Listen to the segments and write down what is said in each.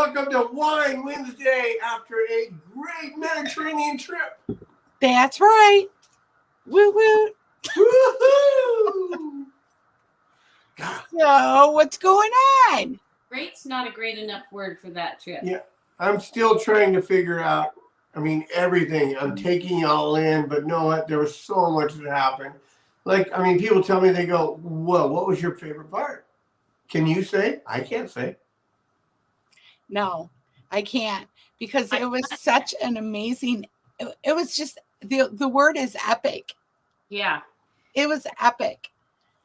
welcome to Wine Wednesday after a great Mediterranean trip. That's right. Woo woo. Woohoo! So what's going on? Great's not a great enough word for that trip. Yeah, I'm still trying to figure out, everything. I'm taking it all in, but know what? There was so much that happened. People tell me, they go, well, what was your favorite part? Can you say? I can't say. No, I can't, because it was such an amazing, it was just, the word is epic. Yeah. It was epic.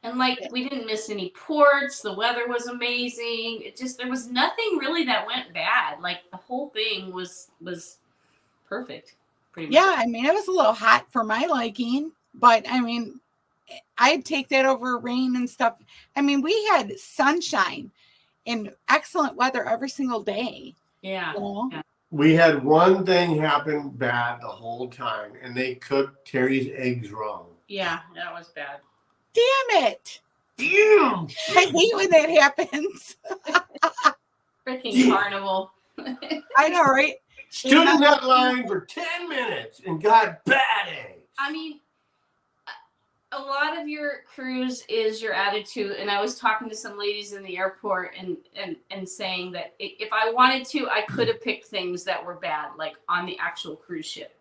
And we didn't miss any ports. The weather was amazing. There was nothing really that went bad. The whole thing was perfect. Pretty much. Yeah, it was a little hot for my liking, but I'd take that over rain and stuff. We had sunshine and excellent weather every single day. Yeah. Yeah. We had one thing happen bad the whole time, and they cooked Teri's eggs wrong. Yeah, that was bad. Damn it. Damn. I hate when that happens. Freaking Carnival. I know, right? Stood in that line for 10 minutes and got bad eggs. A lot of your cruise is your attitude, and I was talking to some ladies in the airport and saying that if I wanted to, I could have picked things that were bad, on the actual cruise ship.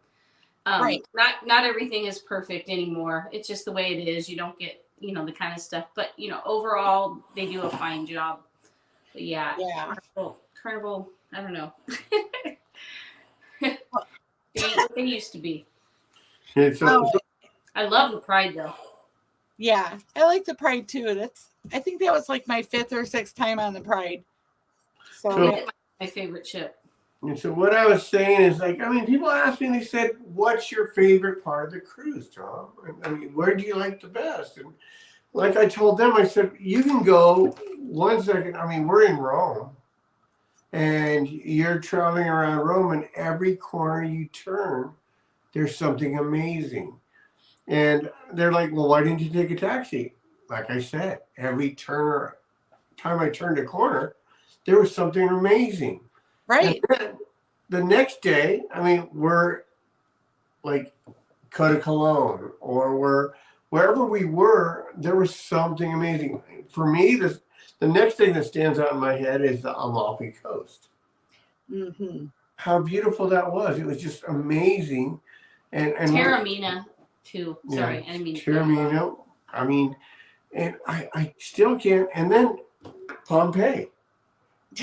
Right. Not everything is perfect anymore. It's just the way it is. You don't get, the kind of stuff. But, overall, they do a fine job. But yeah. Carnival, I don't know. They used to be. I love the Pride, though. Yeah, I like the Pride, too. I think that was my 5th or 6th time on the Pride. So my favorite ship. And so what I was saying is, people asked me, they said, what's your favorite part of the cruise, Tom? Where do you like the best? And I told them, I said, you can go 1 second. We're in Rome, and you're traveling around Rome, and every corner you turn, there's something amazing. And they're like, well, why didn't you take a taxi? Like I said, every time I turned a corner, there was something amazing. Right. And then the next day, we're Côte Cologne, or we're wherever we were, there was something amazing. For me, the next thing that stands out in my head is the Amalfi Coast. Mm-hmm. How beautiful that was. It was just amazing. And Taormina, too. Sorry, I didn't mean to. Taormina. And I still can't. And then Pompeii.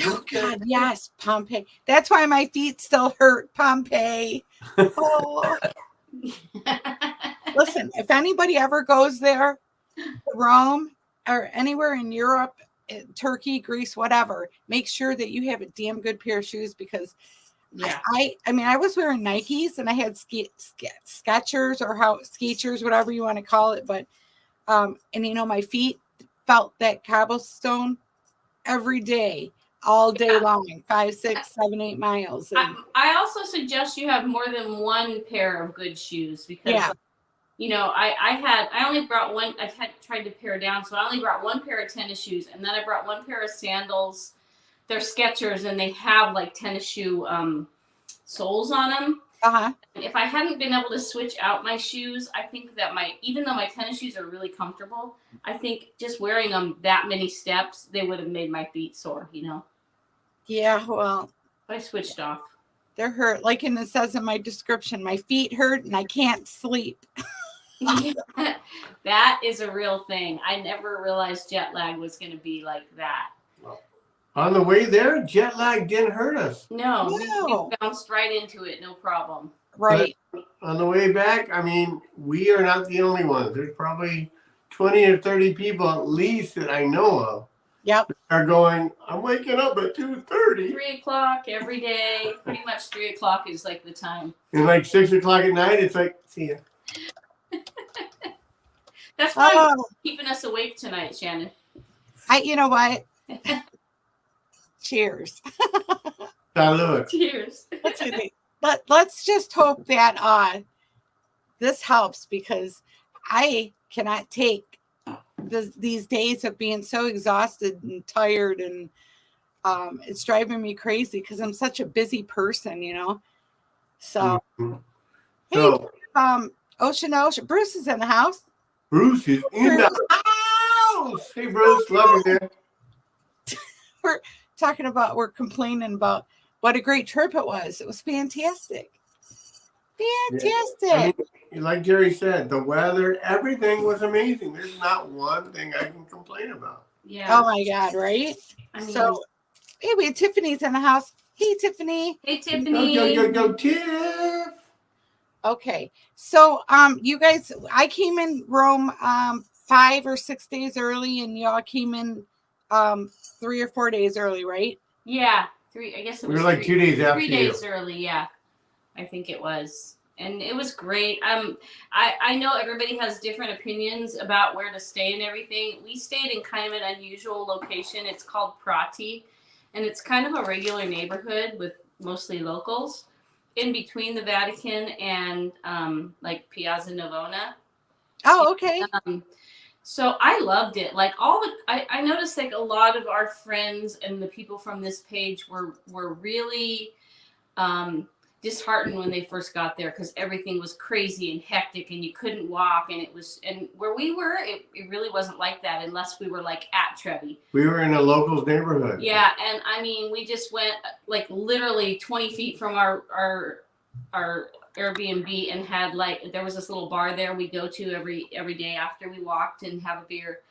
Oh, God, yes, Pompeii. That's why my feet still hurt, Pompeii. Oh. Listen, if anybody ever goes there, Rome, or anywhere in Europe, Turkey, Greece, whatever, make sure that you have a damn good pair of shoes, because I was wearing Nikes, and I had Skechers or Skechers, whatever you want to call it. But, my feet felt that cobblestone every day, all day long, 5, 6, 7, 8 miles. I also suggest you have more than one pair of good shoes, because, I only brought one. I had tried to pare down, so I only brought one pair of tennis shoes, and then I brought one pair of sandals. They're Skechers, and they have tennis shoe soles on them. Uh-huh. And if I hadn't been able to switch out my shoes, I think that even though my tennis shoes are really comfortable, I think just wearing them that many steps, they would have made my feet sore, Yeah, well, I switched off. They're hurt. It says in my description, my feet hurt and I can't sleep. That is a real thing. I never realized jet lag was going to be like that. On the way there, jet lag didn't hurt us. No. We bounced right into it, no problem. Right. But on the way back, we are not the only ones. There's probably 20 or 30 people at least that I know of. Yep. Are going, I'm waking up at 2:30. 3:00 every day. Pretty much 3:00 is the time. And 6:00 at night, it's see ya. That's why keeping us awake tonight, Shannon. You know what? Cheers. Salud. Cheers. Let's just hope that this helps, because I cannot take these days of being so exhausted and tired, and It's driving me crazy because I'm such a busy person, So, Mhm. hey, So Ocean, Bruce is in the house. Bruce is in the house. Hey Bruce, love you, man. We're complaining about what a great trip it was. It was fantastic. Fantastic. I mean, like Jerry said, the weather, everything was amazing. There's not one thing I can complain about. Yeah. Oh my God, right? I mean, So, hey, we have Tiffany's in the house. Hey, Tiffany. hey, Tiffany. Go, Tiff. Okay. So, you guys, I came in Rome 5 or 6 days early, and y'all came in 3 or 4 days early, right? Yeah, 3. I guess it was. We were like 2 days after 3 you. days early. Yeah, I think it was, and it was great. I know everybody has different opinions about where to stay and everything. We stayed in kind of an unusual location. It's called Prati, and it's kind of a regular neighborhood with mostly locals, in between the Vatican and like Piazza Navona. Oh, okay. So I loved it. Like I noticed like a lot of our friends and the people from this page were really disheartened when they first got there because everything was crazy and hectic and you couldn't walk, and where we were it really wasn't like that unless we were like at Trevi. We were in a locals neighborhood. Yeah, and I mean we just went like literally 20 feet from our Airbnb and had like there was this little bar there we go to every day after we walked and have a beer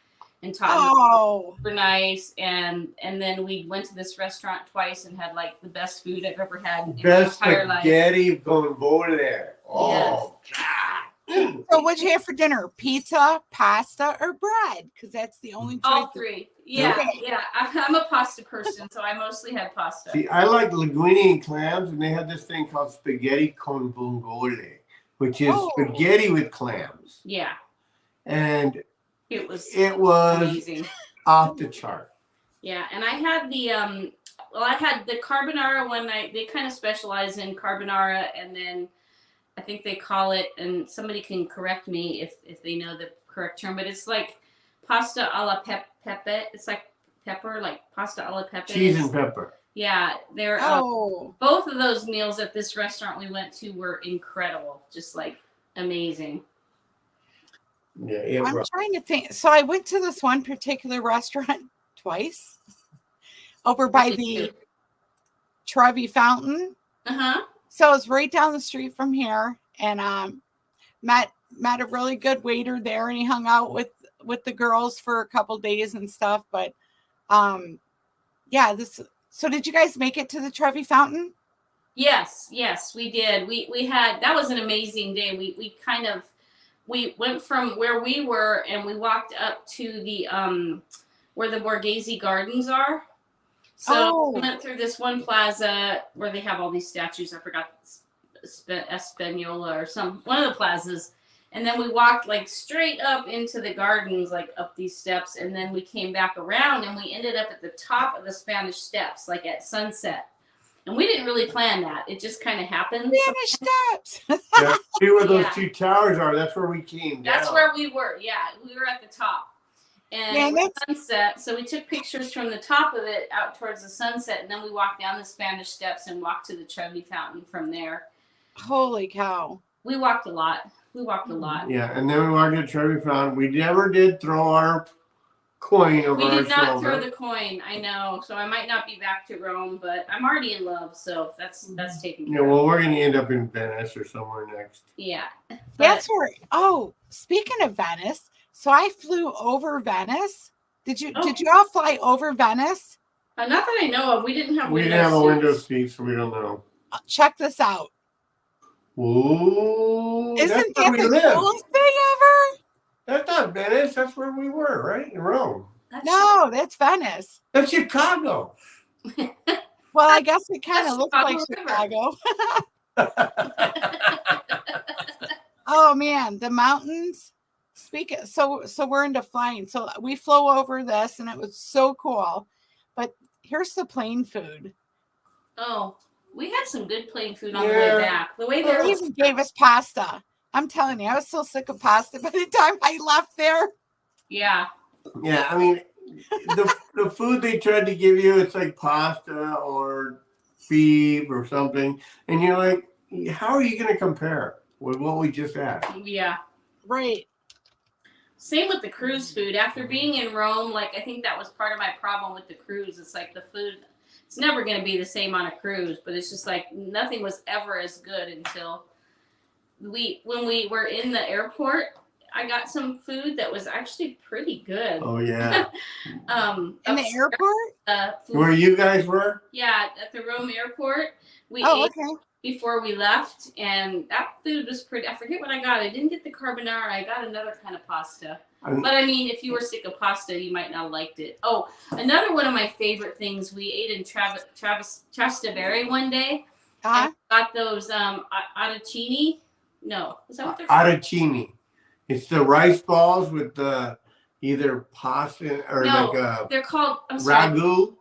and talk. Oh, Super nice, and then we went to this restaurant twice and had like the best food I've ever had in my entire life. Spaghetti con vole. Oh, Yes. So what'd you have for dinner? Pizza, pasta, or bread? Because that's the only choice. All 3. Yeah, Okay. yeah. I'm a pasta person, so I mostly had pasta. See, I like linguine and clams, and they had this thing called spaghetti con vongole, which is spaghetti with clams. Yeah. And it was amazing. Off the chart. Yeah, and I had I had the carbonara one night. They kind of specialize in carbonara, and then I think they call it, and somebody can correct me if they know the correct term, but it's like pasta alla pepe. It's like pepper, like pasta alla pepe. Cheese and pepper. Yeah, they're both of those meals at this restaurant we went to were incredible, just like amazing. Yeah, I'm trying to think. So I went to this one particular restaurant twice over by the Trevi Fountain. So it's right down the street from here, and met a really good waiter there, and he hung out with the girls for a couple days and stuff. But so did you guys make it to the Trevi Fountain? Yes, we did. We had, that was an amazing day. We went from where we were and we walked up to the where the Borghese Gardens are. So we went through this one plaza where they have all these statues. I forgot, Espanola or one of the plazas. And then we walked like straight up into the gardens, like up these steps. And then we came back around and we ended up at the top of the Spanish Steps, like at sunset. And we didn't really plan that. It just kind of happened. Spanish Steps. Yeah, see where those two towers are. That's where we came down. That's where we were. Yeah, we were at the top. And sunset. So we took pictures from the top of it out towards the sunset. And then we walked down the Spanish Steps and walked to the Trevi Fountain from there. Holy cow. We walked a lot. Yeah, and then we walked to the Trevi Fountain. We never did throw our coin over our shoulder. We did not throw the coin, I know. So I might not be back to Rome, but I'm already in love, so that's taken care of. Well, we're going to end up in Venice or somewhere next. Yeah. That's where, speaking of Venice, so I flew over Venice. Did you all fly over Venice? Not that I know of. We didn't have a window seat, so we don't know. Check this out. Ooh, isn't that the coolest thing ever? That's not Venice. That's where we were, right? In Rome. That's Venice. That's Chicago. Well, I guess it kind of looks like Chicago. Oh man, the mountains. So we're into flying. So we flew over this, and it was so cool. But here's the plane food. Oh. We had some good plane food on the way back. The way they even gave us pasta. I'm telling you, I was so sick of pasta by the time I left there. Yeah. Yeah, I mean, the food they tried to give you, it's like pasta or beef or something, and you're like, how are you going to compare with what we just had? Yeah. Right. Same with the cruise food. After being in Rome, like I think that was part of my problem with the cruise. It's like the food, it's never going to be the same on a cruise, but it's just like nothing was ever as good until when we were in the airport. I got some food that was actually pretty good. Oh yeah. In the airport? Where you guys were? Yeah, at the Rome airport. We ate okay. before we left, and that food was pretty. I forget what I got. I didn't get the carbonara. I got another kind of pasta. But I mean, if you were sick of pasta, you might not have liked it. Oh, another one of my favorite things, we ate in Trastevere one day. Uh-huh. Got those arancini. No, is that what they're called? Arancini. It's the rice balls with the either pasta or No, like a they're called. I'm sorry. ragu.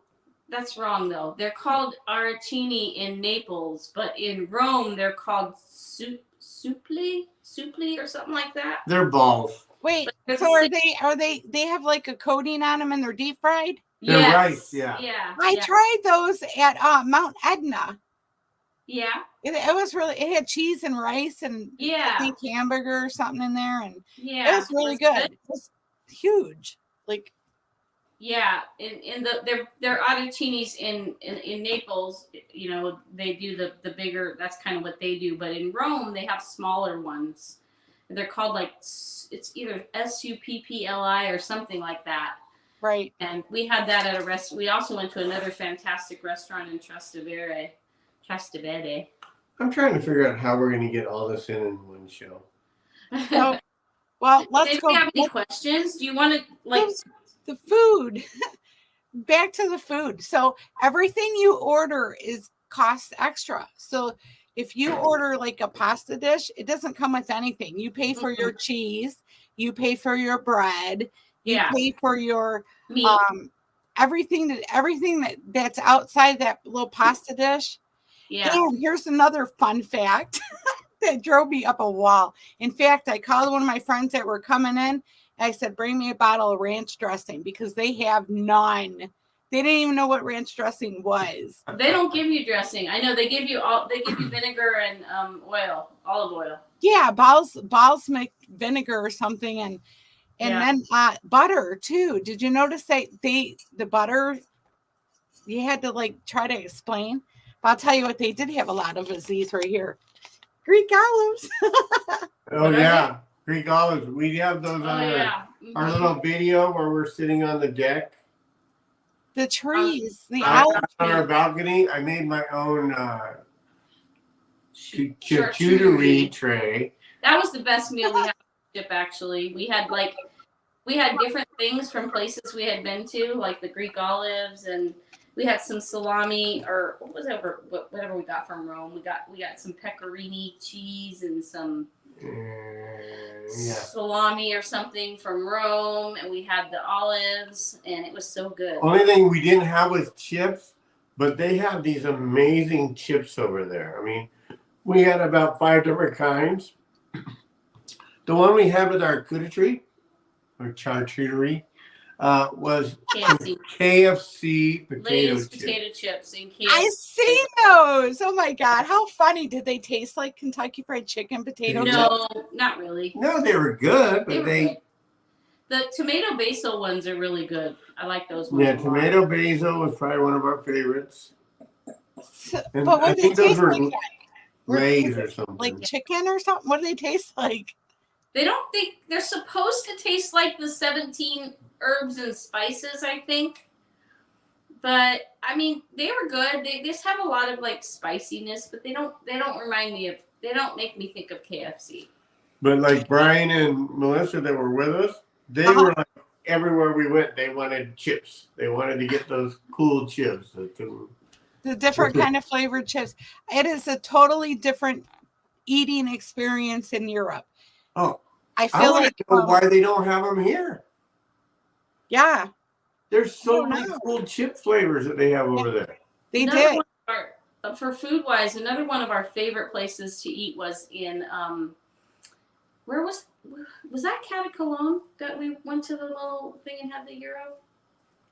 That's wrong though. They're called arancini in Naples, but in Rome they're called supli or something like that. They're balls. Wait, so are they have like a coating on them and they're deep fried? They're Yes. rice, yeah. I tried those at Mount Etna. Yeah. It was really, it had cheese and rice and I think hamburger or something in there, and it was really good. It was huge. Like, yeah, they're arancinis in Naples. You know, they do the bigger. That's kind of what they do. But in Rome, they have smaller ones. They're called like, it's either suppli or something like that. Right. And we had that at a restaurant. We also went to another fantastic restaurant in Trastevere. I'm trying to figure out how we're going to get all this in one show. So, well, let's go. Do you have any questions? Do you want to like the food? Back to the food. So everything you order is cost extra. So if you order like a pasta dish, it doesn't come with anything. You pay for your cheese, you pay for your bread, you pay for your meat. Everything that's outside that little pasta dish. Yeah. And here's another fun fact that drove me up a wall. In fact, I called one of my friends that were coming in. I said, bring me a bottle of ranch dressing because they have none. They didn't even know what ranch dressing was. They don't give you dressing. I know they give you vinegar and oil, olive oil. Yeah, balsamic vinegar or something, and then butter too. Did you notice that the butter? You had to like try to explain. I'll tell you what, they did have a lot of these right here. Greek olives. Oh, yeah. Greek olives. We have those on our little video where we're sitting on the deck. The trees. The olive on our balcony. I made my own charcuterie tray. That was the best meal we had on the ship, actually. We had different things from places we had been to, like the Greek olives, and we had some salami, or whatever we got from Rome. We got some pecorino cheese and some salami or something from Rome, and we had the olives, and it was so good. Only thing we didn't have was chips, but they have these amazing chips over there. I mean, we had about 5 different kinds. The one we had with our charcuterie was KFC potato chips and KFC. I seen those. Oh my God, how funny! Did they taste like Kentucky Fried Chicken potato chips? No, not really. No, they were good, but good. The tomato basil ones are really good. I like those ones. Yeah, tomato basil was probably one of our favorites. But what I do think they those taste were like? Lay's or something. Like chicken or something? What do they taste like? They don't think they're supposed to taste like the 17 herbs and spices, I think. But I mean, they were good. They just have a lot of like spiciness, but they don't make me think of KFC. But like Brian and Melissa that were with us, they were like everywhere we went, they wanted chips. They wanted to get those cool chips. The different kind of flavored chips. It is a totally different eating experience in Europe. Oh, I feel like why they don't have them here. Yeah. There's so many cool chip flavors that they have over there. They did. For food wise, another one of our favorite places to eat was in where was that Catacolone that we went to the little thing and had the gyro?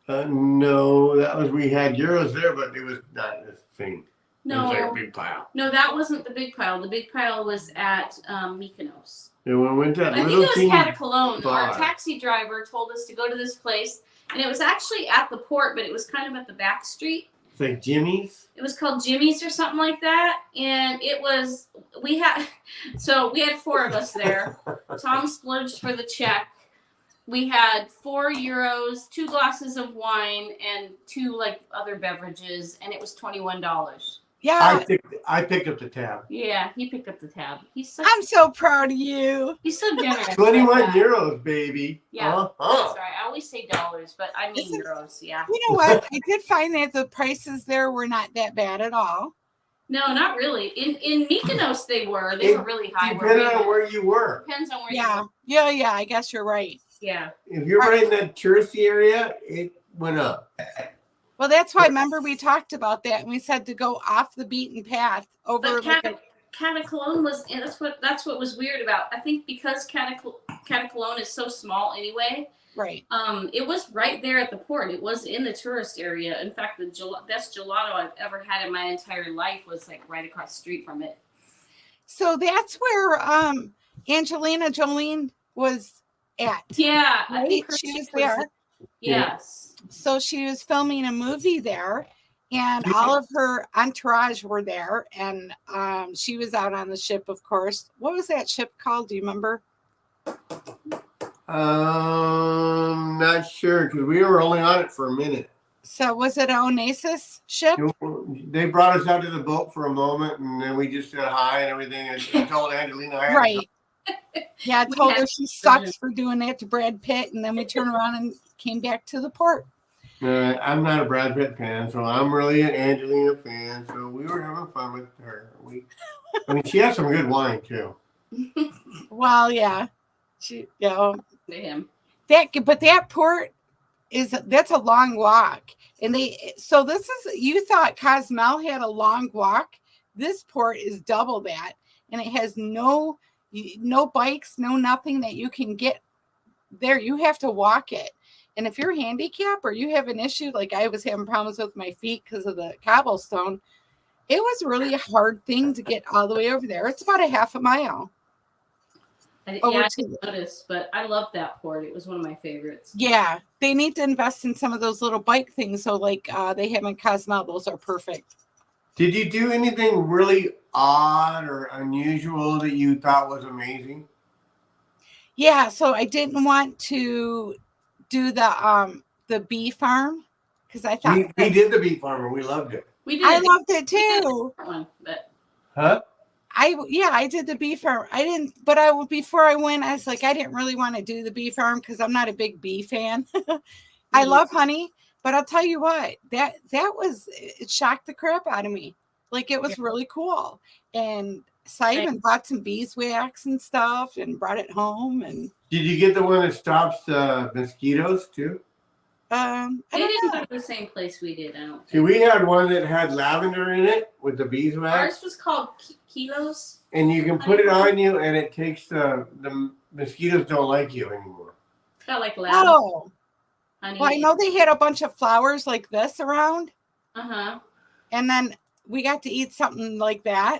No, that was we had euros there, but it was not the thing. It was like a No, big pile. no, that wasn't the big pile. The big pile was at Mykonos. And when we went to that I think little it was teeny Cataclone. bar. Our taxi driver told us to go to this place, and it was actually at the port, but it was kind of at the back street. It's like Jimmy's. It was called Jimmy's or something like that, and we had 4 of us there. Tom splurged for the check. We had €4, 2 glasses of wine, and 2 like other beverages, and it was $21. Yeah. I picked up the tab. Yeah, he picked up the tab. I'm so proud of you. He's so generous. 21 like that. euros, baby. Yeah, that's right. I always say dollars, but I mean euros. Yeah. You know what? I did find that the prices there were not that bad at all. No, not really. In Mykonos, they were really high. Depending on where you were. Depends on where you Yeah. were. Yeah. I guess you're right. Yeah. If you're right in that touristy area, it went up. Well, that's why, remember, we talked about that and we said to go off the beaten path over. But Cataclone was, and that's what was weird about. I think because Cataclone is so small anyway. Right. It was right there at the port. It was in the tourist area. In fact, the best gelato I've ever had in my entire life was like right across the street from it. So that's where Angelina Jolie was at. Yeah, right? I think She was there. Yes. So she was filming a movie there, and all of her entourage were there, and she was out on the ship, of course. What was that ship called? Do you remember? Not sure because we were only on it for a minute. So was it an Onassis ship? They brought us out to the boat for a moment, and then we just said hi and everything. And I told Angelina, Right. Yeah, I told her she sucks for doing that to Brad Pitt, and then we turned around and came back to the port. I'm not a Brad Pitt fan, so I'm really an Angelina fan. So we were having fun with her. I mean, she has some good wine too. Well, yeah, Him. but that port that's a long walk, and you thought Cozumel had a long walk. This port is double that, and it has no bikes, no nothing that you can get there. You have to walk it. And if you're handicapped or you have an issue, like I was having problems with my feet because of the cobblestone, it was really a hard thing to get all the way over there. It's about a half a mile. I didn't notice, but I love that port. It was one of my favorites. Yeah, they need to invest in some of those little bike things. So like they have in Cozumel, those are perfect. Did you do anything really odd or unusual that you thought was amazing? Yeah, so I didn't want to do the bee farm because I thought we did the bee farmer. We loved it. We did. I loved it too. Huh? I did the bee farm. I didn't, but before I went, I was like, I didn't really want to do the bee farm because I'm not a big bee fan. I love honey, but I'll tell you what, it shocked the crap out of me. Like it was really cool. And Simon bought some beeswax and stuff and brought it home. And did you get the one that stops the mosquitoes too? They didn't go to the same place we did. I don't think. See, we had one that had lavender in it with the beeswax. Ours was called Kilos. And you can put it on you, and it takes the mosquitoes don't like you anymore. It's got like lavender. Oh, honey. Well, I know they had a bunch of flowers like this around. And then we got to eat something like that.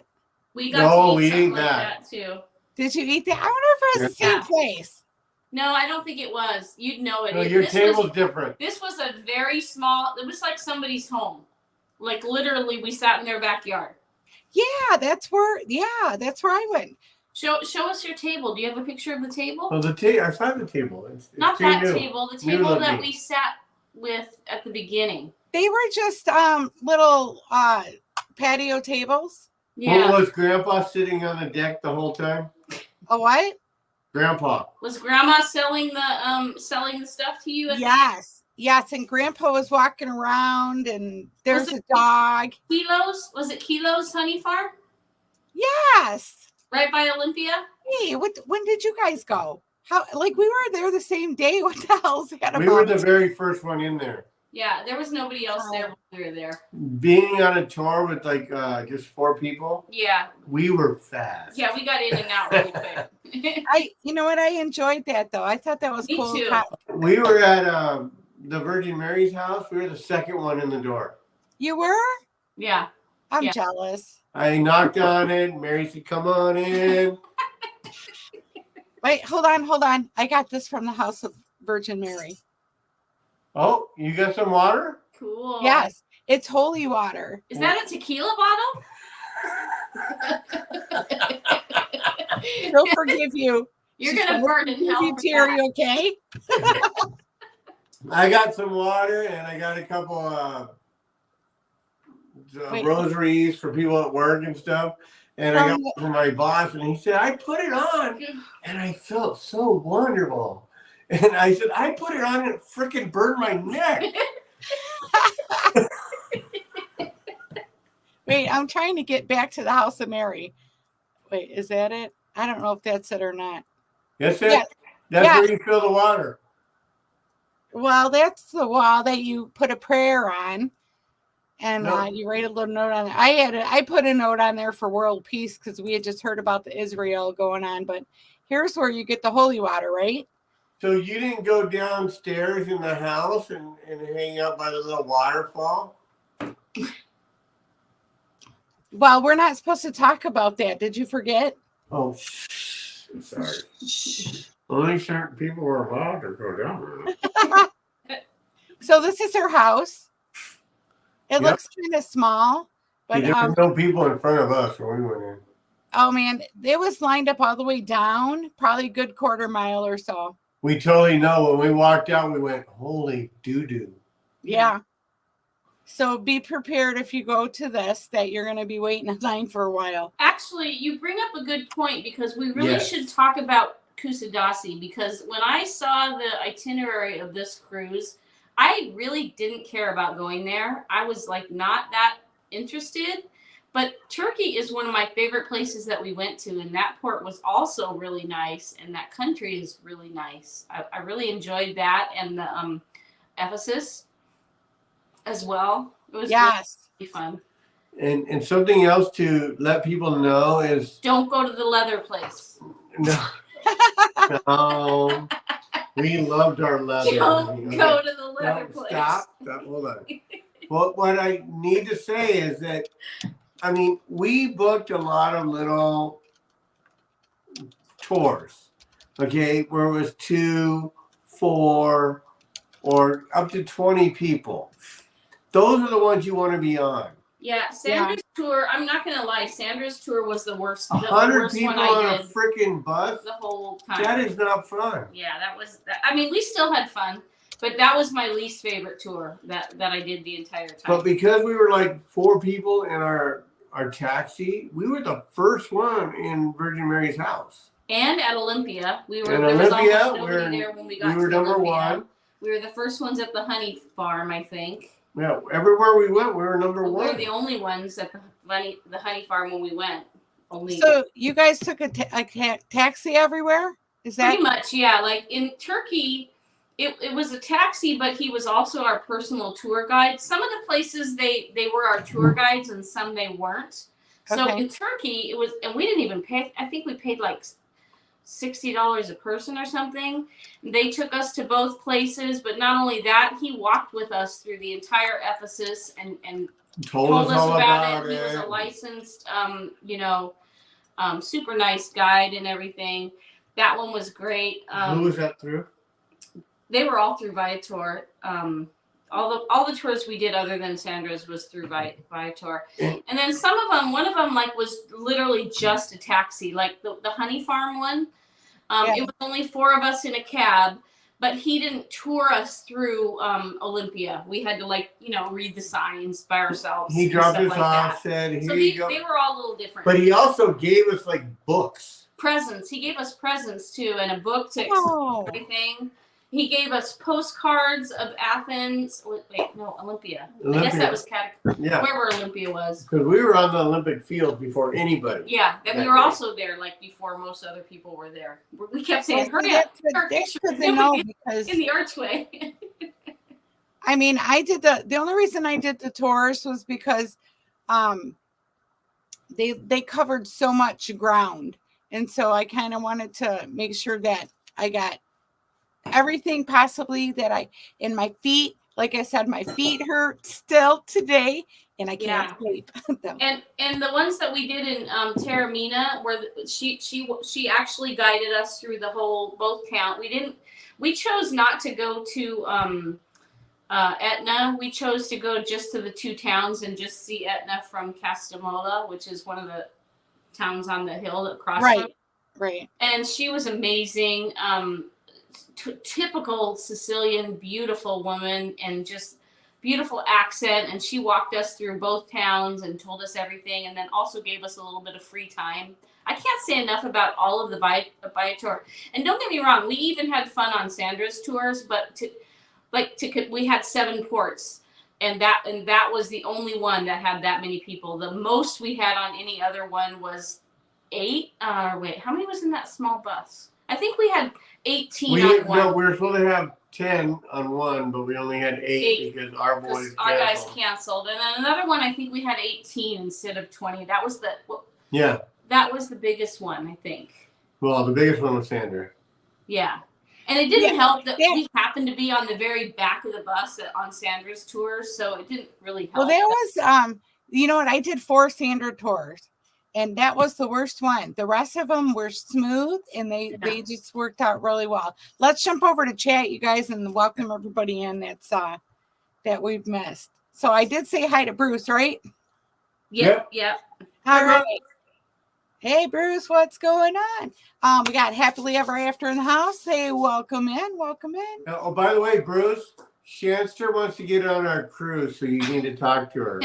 We got to eat something like that too. Did you eat that? I wonder if it was the same place. No, I don't think it was. You'd know it. No, your table's different. This was a very small. It was like somebody's home. Like literally, we sat in their backyard. Yeah, that's where I went. Show us your table. Do you have a picture of the table? Well, I saw the table. It's not that new. table. The table that we sat with at the beginning. They were just little patio tables. Yeah. Well, was Grandpa sitting on the deck the whole time? A what? Grandpa. Was Grandma selling the stuff to you? Yes, and Grandpa was walking around, and there's a dog. Kilos? Was it Kilos Honey Farm? Yes. Right by Olympia? Hey, when did you guys go? How? Like we were there the same day. What the hell's that about? We were the very first one in there. Yeah, there was nobody else there when we were there. Being on a tour with like just 4 people. Yeah. We were fast. Yeah, we got in and out really quick. You know what? I enjoyed that though. I thought that was cool. Me too. We were at the Virgin Mary's house, we were the second one in the door. You were? Yeah. I'm Yeah. jealous. I knocked on it. Mary said, "Come on in." Wait, hold on. I got this from the House of Virgin Mary. Oh, you got some water? Cool. Yes, it's holy water. Is that a tequila bottle? She'll forgive you. You're She's gonna burn in hell you, for Teri, that. okay? I got some water and I got a couple rosaries for people at work and stuff. And I got one from my boss, and he said, "I put it on, and I felt so wonderful." And I said, "I put it on, and it freaking burned my neck." Wait, I'm trying to get back to the House of Mary. Wait, is that it? I don't know if that's it or not. That's it? Yes. That's Yes. where you fill the water. Well, that's the wall that you put a prayer on, and No. you write a little note on there. I put a note on there for world peace because we had just heard about the Israel going on. But here's where you get the holy water, right? So you didn't go downstairs in the house and hang out by the little waterfall? Well, we're not supposed to talk about that. Did you forget? Oh, sorry. Only certain people were allowed to go down there. So this is her house. It Yep. looks kind of small, but There were no people in front of us when we went in. oh man, it was lined up all the way down, probably a good quarter mile or so. We totally know. When we walked out, we went, "Holy doo-doo." Yeah. So be prepared if you go to this that you're going to be waiting in line for a while. Actually, you bring up a good point because we really Yes. should talk about Kusadasi, because when I saw the itinerary of this cruise, I really didn't care about going there. I was like not that interested. But Turkey is one of my favorite places that we went to, and that port was also really nice, and that country is really nice. I really enjoyed that, and the Ephesus as well. It was really fun. And something else to let people know is Don't go to the leather place. no, no. We loved our leather. Don't go to the leather place. Stop. Hold on. Well, what I need to say is that, I mean, we booked a lot of little tours, okay, where it was 2, 4, or up to 20 people. Those are the ones you want to be on. Yeah, Sandra's tour, I'm not going to lie, Sandra's tour was the worst. 100 worst people one on I a did freaking bus? the whole time. That is not fun. Yeah, that was, I mean, we still had fun, but that was my least favorite tour that I did the entire time. But because we were like 4 people in our taxi, we were the first one in Virgin Mary's house. And at Olympia, there was Olympia, almost nobody there when we got to were number Olympia. 1. We were the first ones at the honey farm, I think. Yeah, everywhere we went, we were number 1. We were the only ones at the honey farm when we went. So you guys took a taxi everywhere? Is that pretty much? Yeah, like in Turkey, it was a taxi, but he was also our personal tour guide. Some of the places they were our tour guides, and some they weren't. So in Turkey, it was, and we didn't even pay. I think we paid like $60 a person or something. They took us to both places, but not only that, he walked with us through the entire Ephesus and told us all about it. He was a licensed, super nice guide and everything. That one was great. Who was that through? They were all through Viator. All the tours we did other than Sandra's was through Viator. And then some of them, one of them like was literally just a taxi, like the honey farm one. It was only 4 of us in a cab, but he didn't tour us through Olympia. We had to read the signs by ourselves. He dropped us like off, that. said, "Here so you go." They were all a little different. But he also gave us like books. Presents. He gave us presents too, and a book to explain everything. He gave us postcards of Athens. Wait, no, Olympia. I guess that was wherever Olympia was. Because we were on the Olympic field before anybody. Yeah, and we were also there like before most other people were there. We kept saying, "Hurry up!" That's good to know, because in the archway. I mean, I did the only reason I did the tours was because they covered so much ground, and so I kind of wanted to make sure that I got everything possibly that in my feet. Like I said, my feet hurt still today, and I can't sleep. And the ones that we did in Taormina, where she actually guided us through the whole both count. We chose not to go to Etna. We chose to go just to the two towns and just see Etna from Castamola, which is one of the towns on the hill across. Right. And she was amazing. Typical Sicilian, beautiful woman, and just beautiful accent. And she walked us through both towns and told us everything, and then also gave us a little bit of free time. I can't say enough about all of the Viator. And don't get me wrong, we even had fun on Sandra's tours, but we had 7 ports, and that was the only one that had that many people. The most we had on any other one was 8. Wait, how many was in that small bus? I think we had 18 on one. No, we were supposed to have 10 on one, but we only had 8 because our guys canceled. And then another one, I think we had 18 instead of 20. That was that was the biggest one, I think. Well, the biggest one was Sandra. Yeah. And it didn't help that we happened to be on the very back of the bus on Sandra's tours, so it didn't really help. Well, that was, you know what? I did 4 Sandra tours, and that was the worst one. The rest of them were smooth, and they just worked out really well. Let's jump over to chat, you guys, and welcome everybody in that we've missed. So I did say hi to Bruce, right? Yep. All right. Hey, Bruce, what's going on? We got Happily Ever After in the house. Hey, welcome in. Oh, by the way, Bruce, Shanster wants to get on our cruise, so you need to talk to her.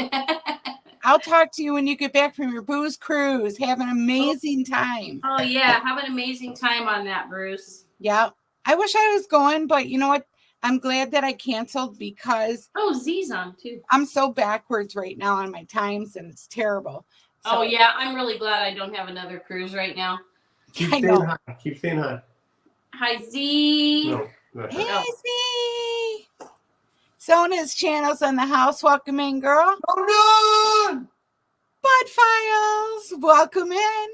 I'll talk to you when you get back from your booze cruise. Have an amazing time. Oh, yeah. Have an amazing time on that, Bruce. Yeah. I wish I was going, but you know what? I'm glad that I canceled because... Oh, Z's on, too. I'm so backwards right now on my times, and it's terrible. So, yeah. I'm really glad I don't have another cruise right now. Keep saying hi. Hi, Z. No, hey, Z. Sona's channel's in the house. Welcome in, girl. Oh, no! Bud Files. Welcome in.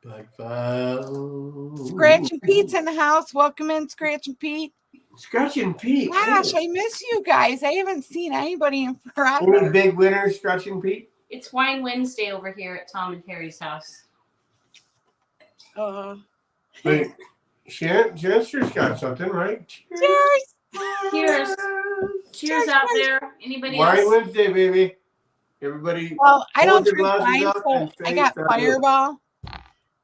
Bud Files. Scratch and Pete's in the house. Welcome in, Scratch and Pete. Scratch and Pete. Gosh, I miss you guys. I haven't seen anybody in forever. Any big winners, Scratch and Pete? It's Wine Wednesday over here at Tom and Terry's house. Wait, Jenster's got something, right? Cheers. Cheers out there. Anybody Wine else? Wednesday, baby. Everybody. Well, I don't drink glasses wine, up so and I say got salud. Fireball.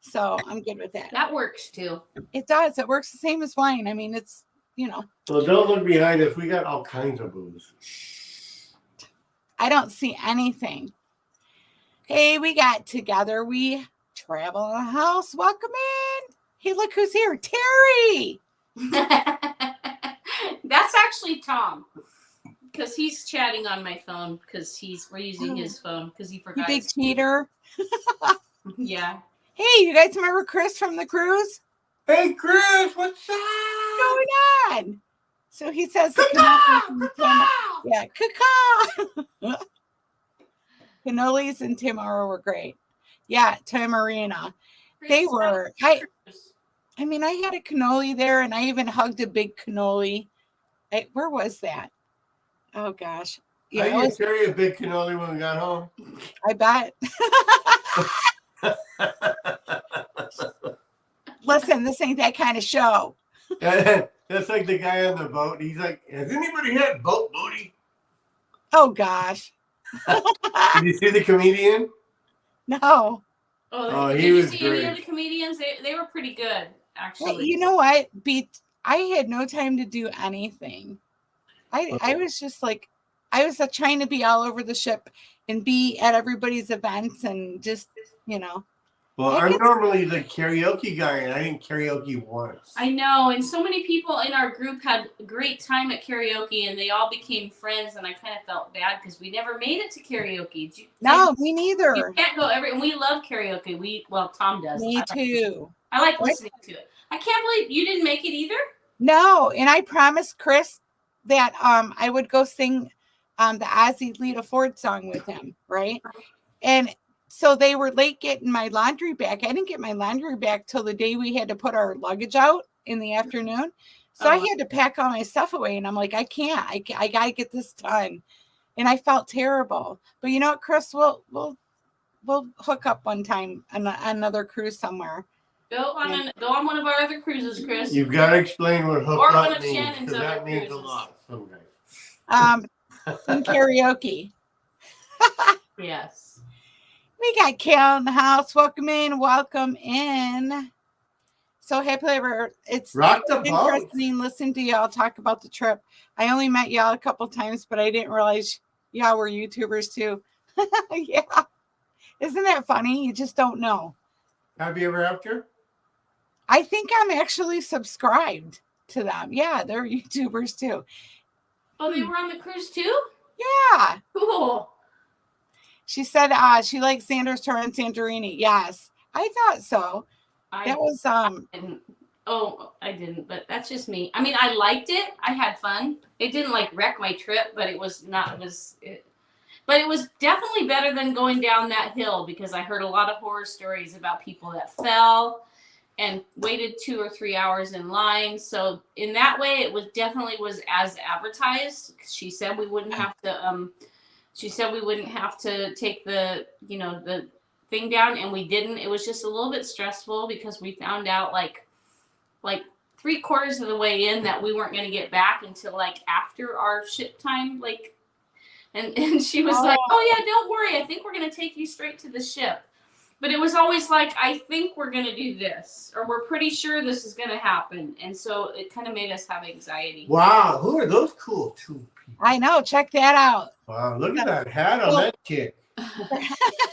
So I'm good with that. That works too. It does. It works the same as wine. I mean, it's, you know. Well, don't look behind us. We got all kinds of booze. I don't see anything. Hey, we got Together We Travel in the house. Welcome in. Hey, look who's here. Terry. That's actually Tom. Because he's chatting on my phone because we're using his phone because he forgot. You big cheater. Yeah. Hey, you guys remember Chris from the cruise? Hey, Chris, what's up? What's going on? So he says, Caw-caw! yeah, caw-caw. Cannolis and Tamara were great. Yeah, Tamarina. They were. I mean, I had a cannoli there, and I even hugged a big cannoli. Where was that? Oh, gosh. Yeah, I didn't carry a big cannoli when we got home. I bet. Listen, this ain't that kind of show. That's like the guy on the boat. He's like, has anybody had boat booty? Oh, gosh. Did you see the comedian? No. Oh, did he you was see great. any of the comedians? They were pretty good, actually. Well, you know what? I had no time to do anything. I was just like, I was trying to be all over the ship and be at everybody's events and just, you know. Well, I'm normally the karaoke guy, and I didn't karaoke once. I know, and so many people in our group had a great time at karaoke, and they all became friends, and I kind of felt bad because we never made it to karaoke. No, me neither. You can't go and we love karaoke. Tom does. Me too. I like listening to it. I can't believe you didn't make it either. No, and I promised Chris that I would go sing the Ozzy Lita Ford song with him, right? And so they were late getting my laundry back. I didn't get my laundry back till the day we had to put our luggage out in the afternoon. So I had to pack all my stuff away, and I'm like, I can't. I gotta get this done. And I felt terrible. But you know what, Chris? We'll hook up one time on another cruise somewhere. Go on one of our other cruises, Chris. You've got to explain what hook Or up one of means, Shannon's because other that means a cruises. lot sometimes. Sing karaoke. Yes. We got Kale in the house. Welcome in. So happy ever. It's Rock the boat. interesting listening to y'all talk about the trip. I only met y'all a couple times, but I didn't realize y'all were YouTubers too. Yeah. Isn't that funny? You just don't know. Have you ever after? I think I'm actually subscribed to them. Yeah, they're YouTubers too. Oh, they were on the cruise too? Yeah. Cool. She said she likes Xander's Tour and Santorini. Yes. I thought so. That was I didn't, but that's just me. I mean, I liked it. I had fun. It didn't like wreck my trip, but it was definitely better than going down that hill, because I heard a lot of horror stories about people that fell and waited 2 or 3 hours in line. So in that way, it was definitely as advertised. She said we wouldn't have to take the thing down, and we didn't. It was just a little bit stressful because we found out like 3/4 of the way in that we weren't going to get back until like after our ship time, and she was like, oh yeah, don't worry, I think we're going to take you straight to the ship. But it was always like, I think we're going to do this, or we're pretty sure this is going to happen. And so it kind of made us have anxiety. Wow, who are those cool two people? I know, check that out. Wow, look at that hat on that chick.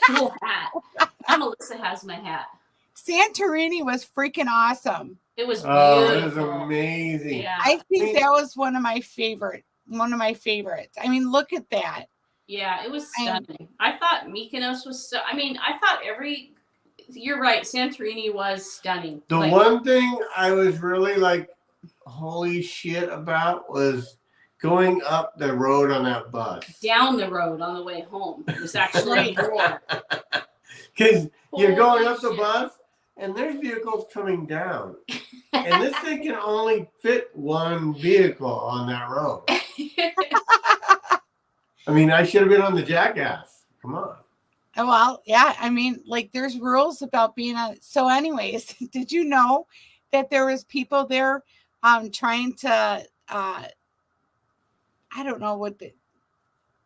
Cool hat. Melissa has my hat. Santorini was freaking awesome. It was beautiful. Oh, it was amazing. Yeah. I think that was one of my favorites. I mean, look at that. Yeah, it was stunning. I thought Mykonos was you're right, Santorini was stunning. The one thing I was really like, holy shit about was going up the road on that bus. Down the road on the way home. It was actually more. Because you're going up the bus and there's vehicles coming down. And this thing can only fit one vehicle on that road. I mean, I should have been on the Jackass. Come on. Well, yeah. I mean, like, there's rules about being on. So, anyways, did you know that there was people there trying to? I don't know what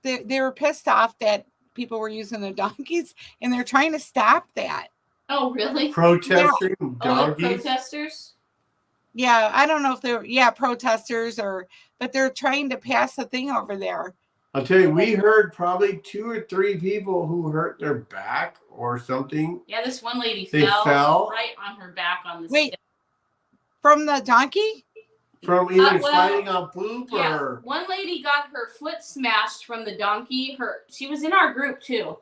they were pissed off that people were using their donkeys, and they're trying to stop that. Oh, really? Protesting donkeys? donkeys. Protesters? Yeah, I don't know if they're protesters but they're trying to pass a thing over there. I'll tell you, we heard probably 2 or 3 people who hurt their back or something. Yeah, this one lady fell right on her back on the Wait, step. from the donkey? From either sliding on poop or... One lady got her foot smashed from the donkey. She was in our group too.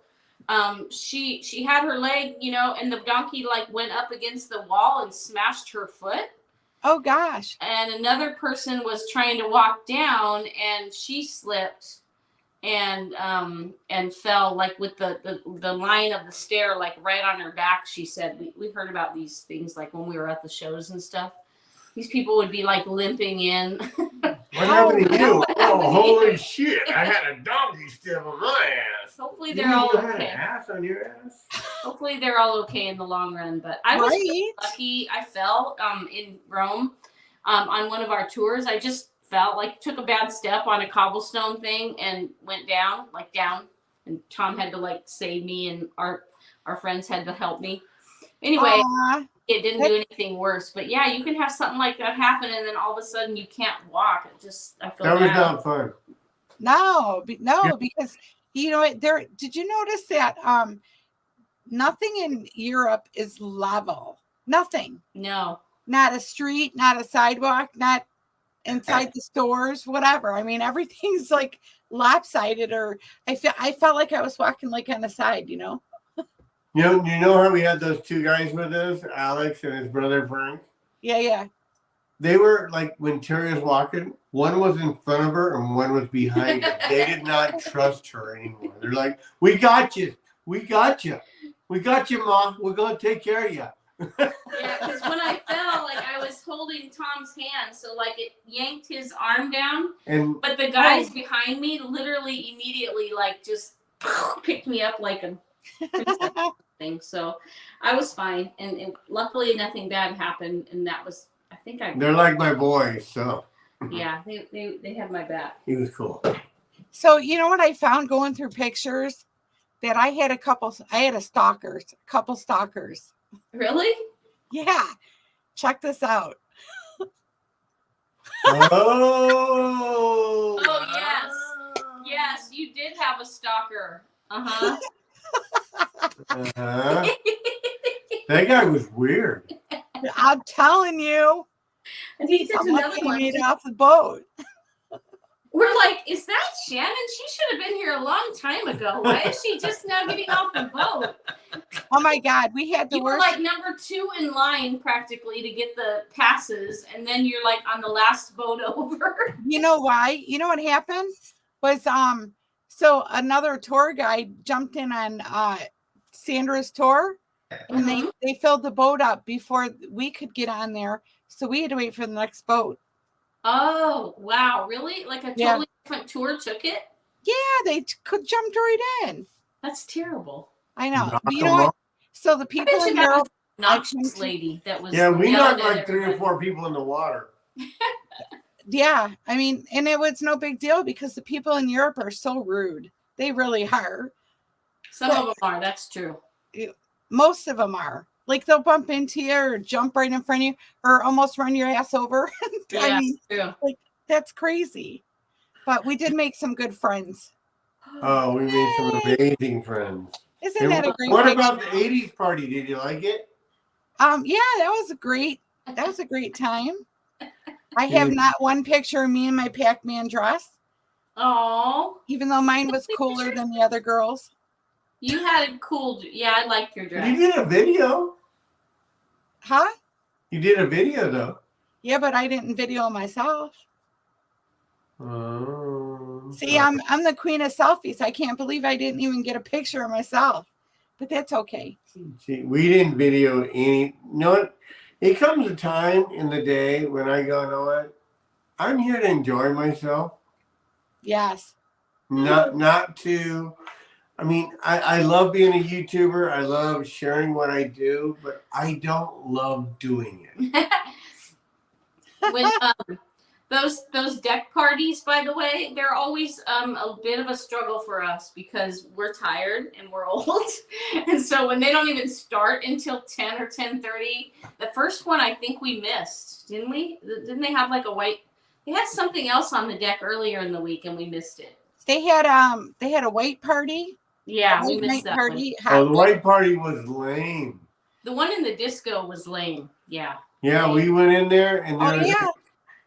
She had her leg, and the donkey like went up against the wall and smashed her foot. Oh gosh. And another person was trying to walk down and she slipped and fell like with the line of the stair like right on her back. She said we heard about these things like when we were at the shows and stuff. These people would be like limping in. What happened to you? Oh, holy shit. I had a donkey step on my ass. Hopefully they're all okay. You had okay. an ass on your ass? Hopefully they're all okay in the long run. But I was really lucky. I fell in Rome on one of our tours. I just fell, like took a bad step on a cobblestone thing and went down. And Tom had to like save me, and our friends had to help me. Anyway, it didn't do anything worse. But yeah, you can have something like that happen, and then all of a sudden you can't walk. I feel that was bad. not fun. No, because did you notice that nothing in Europe is level? Nothing. No. Not a street, not a sidewalk, not inside the stores, whatever. I mean, everything's like lopsided, or I felt like I was walking like on the side, You know how we had those 2 guys with us, Alex and his brother Frank? Yeah. They were like, when Teri was walking, one was in front of her and one was behind her. They did not trust her anymore. They're like, we got you. We got you. We got you, Ma. We're going to take care of you. Yeah, because when I fell, like I was holding Tom's hand, so like it yanked his arm down. But the guys behind me literally immediately like just picked me up like a princess thing. So I was fine, and luckily nothing bad happened. And that was, I think They're like my boys, so. Yeah, they had my back. He was cool. So you know what I found going through pictures? That I had a couple stalkers. Really? Yeah. Check this out. Oh. Oh, yes. Yes, you did have a stalker. Uh-huh. Uh-huh. That guy was weird. I'm telling you. And he did another one. Made off the boat. We're like, is that Shannon? She should have been here a long time ago. Why is she just now getting off the boat? Oh my God, we had the worst. You were like number 2 in line practically to get the passes, and then you're like on the last boat over. You know why? You know what happened? Was so another tour guide jumped in on Sandra's tour, and they filled the boat up before we could get on there, so we had to wait for the next boat. Oh, wow. Really? Like a totally different tour took it? Yeah, they jumped right in. That's terrible. I know. But you know what? So the people in Europe, obnoxious lady that was. Yeah, we knocked like 3 or 4 people in the water. Yeah, I mean, and it was no big deal because the people in Europe are so rude. They really are. Some of them are. That's true. Most of them are. Like they'll bump into you or jump right in front of you or almost run your ass over. Yeah, I mean, true. like that's crazy. But we did make some good friends. Oh, we made some amazing friends. Isn't that a great What picture? about the 80s party? Did you like it? Yeah, that was a great time. I have not one picture of me in my Pac-Man dress. Oh. Even though mine was cooler than the other girls. You had it cool. Yeah, I liked your dress. You did a video. Huh? You did a video though. Yeah, but I didn't video myself. Oh. See, I'm the queen of selfies. I can't believe I didn't even get a picture of myself. But that's okay. See, we didn't video any. You know what? It comes a time in the day when I go, you know what? I'm here to enjoy myself. Yes. Not to. I mean, I love being a YouTuber. I love sharing what I do, but I don't love doing it. When those deck parties, by the way, they're always a bit of a struggle for us because we're tired and we're old, and so when they don't even start until 10 or 10:30, the first one I think we missed, didn't we? Didn't they have like a white? They had something else on the deck earlier in the week and we missed it. They had a white party. Yeah, we missed that party. Oh, the white party was lame. The one in the disco was lame. Yeah. Yeah, we went in there and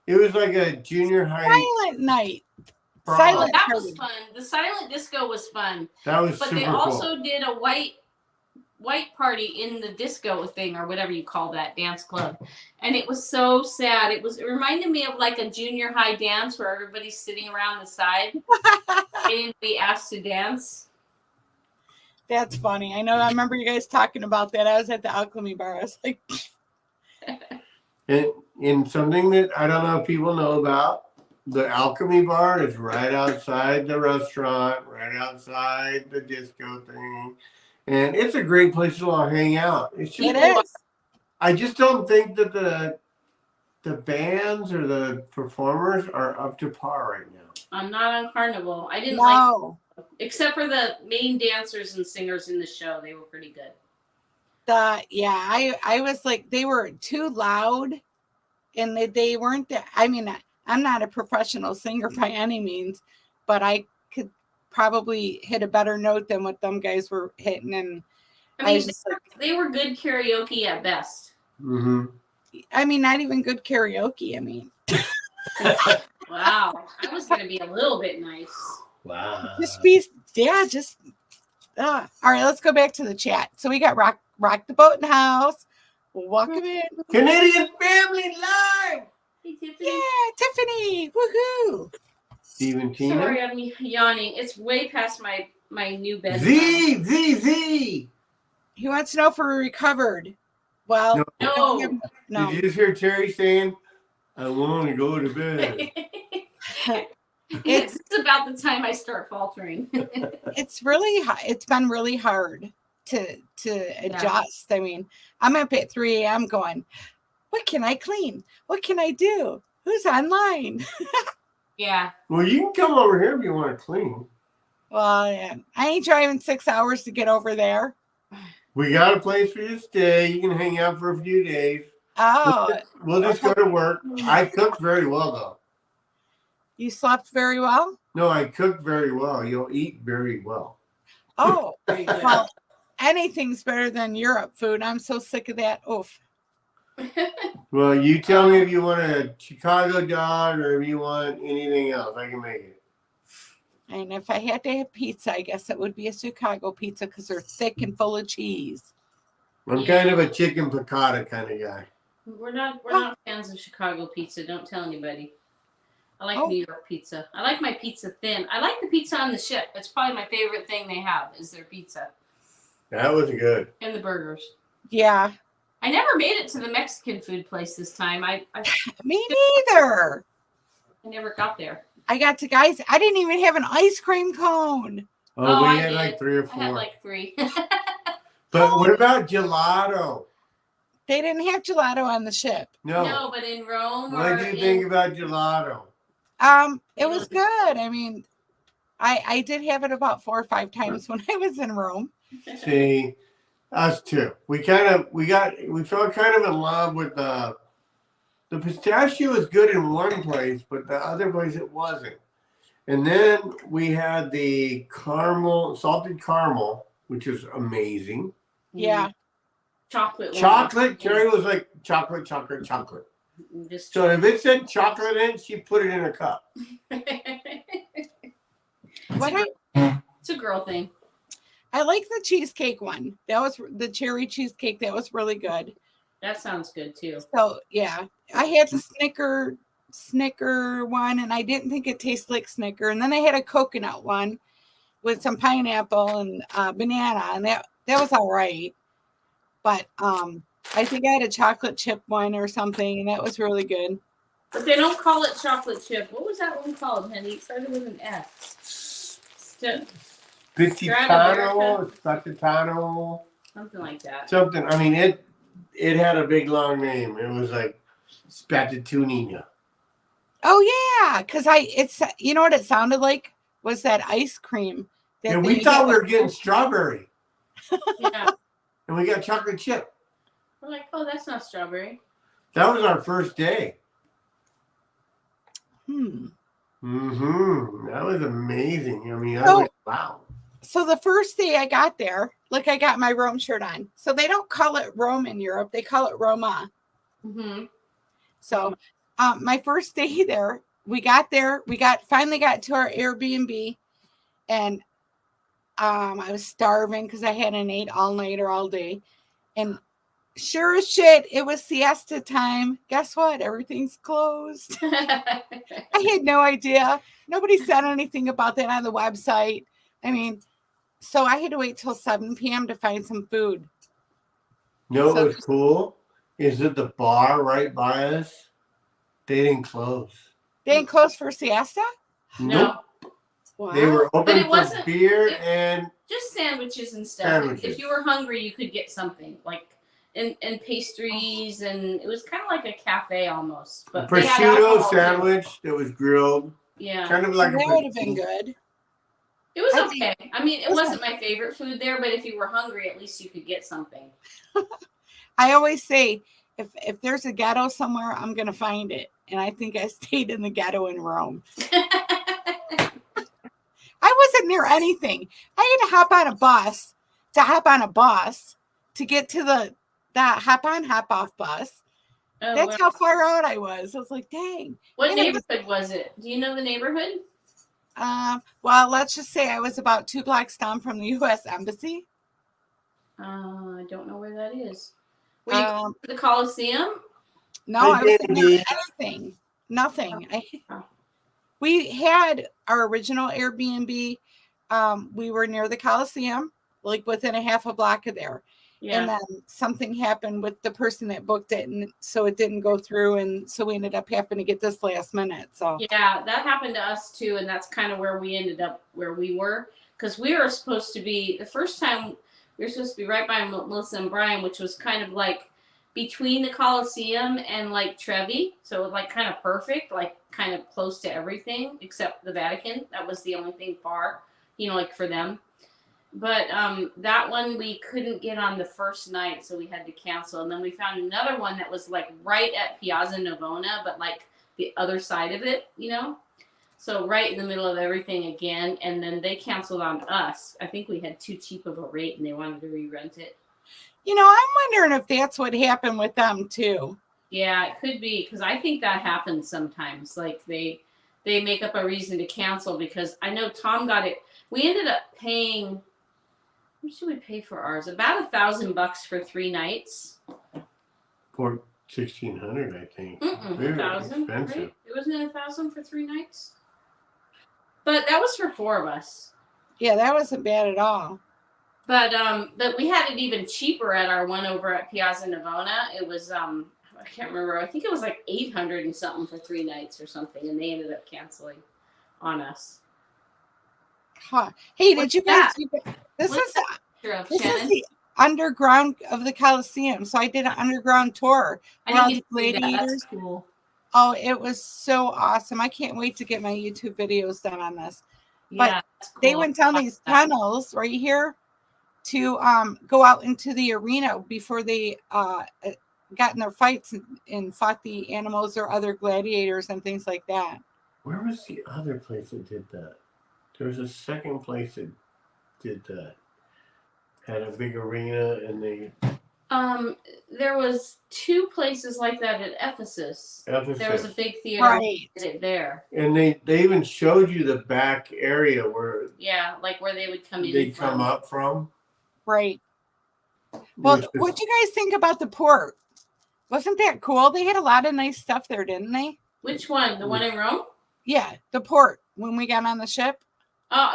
it was like a junior high silent night. Silent. That was fun. The silent disco was fun. That was but super they cool. also did a white party in the disco thing or whatever you call that dance club, and it was so sad. It reminded me of like a junior high dance where everybody's sitting around the side waiting to be asked to dance. That's funny. I know. I remember you guys talking about that. I was at the Alchemy Bar. I was like, and something that I don't know if people know about, the Alchemy Bar is right outside the restaurant, right outside the disco thing. And it's a great place to all hang out. It's just, it is. I just don't think that the bands or the performers are up to par right now. I'm not on Carnival. I didn't except for the main dancers and singers in the show. They were pretty good. I was like, they were too loud and they weren't that. I mean, I'm not a professional singer by any means, but I could probably hit a better note than what them guys were hitting. And I mean, they were good karaoke at best. Mm-hmm. I mean, not even good karaoke. I mean, wow. I was going to be a little bit nice. Wow. All right, let's go back to the chat. So we got Rock the Boat in the house. Welcome in. Canadian Family Live. Hey, Tiffany. Yeah, Tiffany. Woohoo. Stephen Tina. Sorry, I'm yawning. It's way past my new bed. Z. He wants to know if we're recovered. Well, No. no. Did you just hear Terry saying, I want to go to bed? It's about the time I start faltering. It's really it's been really hard to adjust. I mean, I'm up at 3 a.m. going, what can I clean? What can I do? Who's online? Yeah. Well, you can come over here if you want to clean. Well, yeah. I ain't driving 6 hours to get over there. We got a place for you to stay. You can hang out for a few days. Oh, We'll just go to work. I cook very well, though. you slept very well? No, I cook very well. You'll eat very well. Oh, well, anything's better than Europe food. I'm so sick of that. Oof. Well, you tell me if you want a Chicago dog or if you want anything else. I can make it. And if I had to have pizza, I guess it would be a Chicago pizza because they're thick and full of cheese. I'm kind of a chicken piccata kind of guy. We're not fans of Chicago pizza. Don't tell anybody. I like New York pizza. I like my pizza thin. I like the pizza on the ship. It's probably my favorite thing they have is their pizza. That was good. And the burgers. Yeah. I never made it to the Mexican food place this time. Me neither. I never got there. I got to guys. I didn't even have an ice cream cone. Oh, we I had did. like 3 or 4. I had like 3. But what about gelato? They didn't have gelato on the ship. No, but in Rome. What do you think about gelato? It was good. I mean, I did have it about 4 or 5 times when I was in Rome. See, us too. We felt kind of in love with the pistachio is good in one place, but the other place it wasn't. And then we had the salted caramel, which is amazing. Yeah. Chocolate. Terry was like chocolate. Just So if it said chocolate in it, she put it in a cup. It's a girl thing. I like the cheesecake one. That was the cherry cheesecake. That was really good. That sounds good too. So yeah, I had the Snicker one, and I didn't think it tasted like Snicker. And then I had a coconut one with some pineapple and banana, and that was all right. But I think I had a chocolate chip one or something, and that was really good. But they don't call it chocolate chip. What was that one called, Henny? It started with an S. Spatitano. Something like that. Something. I mean, it had a big long name. It was like Spatitunina. Oh yeah, because it's you know what it sounded like was that ice cream. And we thought we were getting strawberry. Yeah. And we got chocolate chip. We're like, oh, that's not strawberry. That was our first day. That was amazing. I mean, I was like, wow. So the first day I got there, look, I got my Rome shirt on. So they don't call it Rome in Europe; they call it Roma. So my first day there, we got there. We finally got to our Airbnb, and I was starving because I hadn't ate all night or all day. And sure as shit, it was siesta time. Guess what? Everything's closed. I had no idea. Nobody said anything about that on the website. I mean, so I had to wait till 7 p.m. to find some food. What was cool is that the bar right by us, they didn't close. They didn't close for siesta? Nope. Wow. They were open for beer and just sandwiches and stuff. Sandwiches. If you were hungry, you could get something like and pastries, and it was kind of like a cafe almost. But prosciutto sandwich that was grilled. Yeah, kind of like that would have been good. It was okay. I mean, it wasn't my favorite food there, but if you were hungry, at least you could get something. I always say, if there's a ghetto somewhere, I'm gonna find it, and I think I stayed in the ghetto in Rome. I wasn't near anything. I had to hop on a bus to get to the hop on, hop off bus. Oh, that's how far out I was. I was like, dang. What neighborhood was it? Do you know the neighborhood? Well, let's just say I was about 2 blocks down from the U.S. Embassy. I don't know where that is. Were you to the Coliseum? No, I wasn't near anything. Nothing. We had our original Airbnb. We were near the Coliseum, like within a half a block of there. Yeah. And then something happened with the person that booked it, and so it didn't go through, and so we ended up having to get this last minute. So yeah, that happened to us too, and that's kind of where we ended up where we were, because we were supposed to be the first time we were supposed to be right by Melissa and Brian, which was kind of like between the Coliseum and like Trevi, so it was like kind of perfect, like kind of close to everything except the Vatican. That was the only thing far, like for them. But that one we couldn't get on the first night, so we had to cancel. And then we found another one that was like right at Piazza Navona, but like the other side of it, So right in the middle of everything again. And then they canceled on us. I think we had too cheap of a rate and they wanted to re-rent it. I'm wondering if that's what happened with them too. Yeah, it could be, because I think that happens sometimes. Like they make up a reason to cancel, because I know Tom got it. We ended up paying... How much did we pay for ours? About $1,000 for 3 nights. For 1,600, I think. Very 1,000. Expensive. Right? It wasn't 1,000 for 3 nights. But that was for 4 of us. Yeah, that wasn't bad at all. But we had it even cheaper at our one over at Piazza Navona. It was I can't remember. I think it was like 800 and something for 3 nights or something, and they ended up canceling on us. Huh. Hey, What's did you guys? that? This What's is This is the underground of the Coliseum. So I did an underground tour. I Well, didn't get to see that. That's cool. Oh, it was so awesome. I can't wait to get my YouTube videos done on this. Yeah, but they went down these tunnels right here to go out into the arena before they got in their fights and fought the animals or other gladiators and things like that. Where was the other place that did that? There was a second place that did that. Had a big arena, and they... there was 2 places like that at Ephesus. There was a big theater. Right. Did it there. And they even showed you the back area where... Yeah, like where they would come in. They'd come up from. Right. Well, what'd you guys think about the port? Wasn't that cool? They had a lot of nice stuff there, didn't they? Which one? The one in Rome? Yeah, the port when we got on the ship.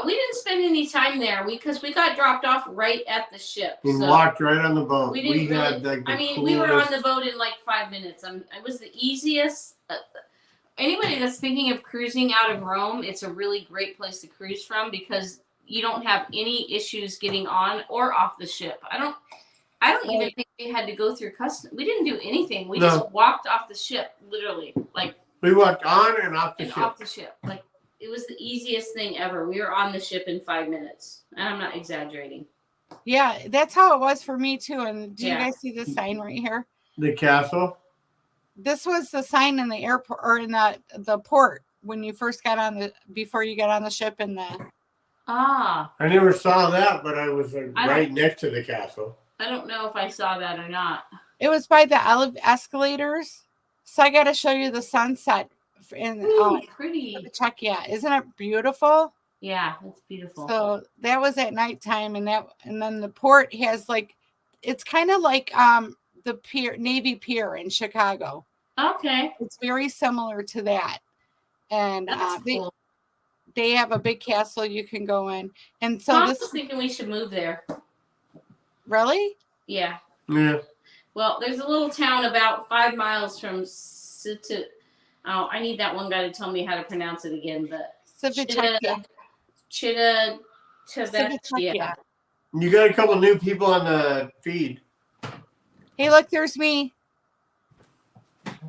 We didn't spend any time there because we got dropped off right at the ship. And walked right on the boat. We didn't had like we were on the boat in like 5 minutes. It was the easiest. Anybody that's thinking of cruising out of Rome, it's a really great place to cruise from because you don't have any issues getting on or off the ship. I don't even think we had to go through customs. We didn't do anything. We just walked off the ship, literally. Like we walked on and off the ship. Off the ship. Like it was the easiest thing ever. We were on the ship in 5 minutes. And I'm not exaggerating. Yeah, that's how it was for me too. And do you guys see this sign right here? The castle? This was the sign in the airport or in the port when you first got on before you got on the ship in the... I never saw that, but I was right next to the castle. I don't know if I saw that or not. It was by the escalators. So I got to show you the sunset. Pretty. Check, yeah. Isn't it beautiful? Yeah, it's beautiful. So that was at nighttime, and then the port has it's kind of like the Navy Pier in Chicago. Okay. It's very similar to that. And cool. They have a big castle you can go in. And so I was thinking we should move there. Really? Yeah. Yeah. Well, there's a little town about 5 miles from I need that one guy to tell me how to pronounce it again, but Città. You got a couple new people on the feed. Hey, look, there's me.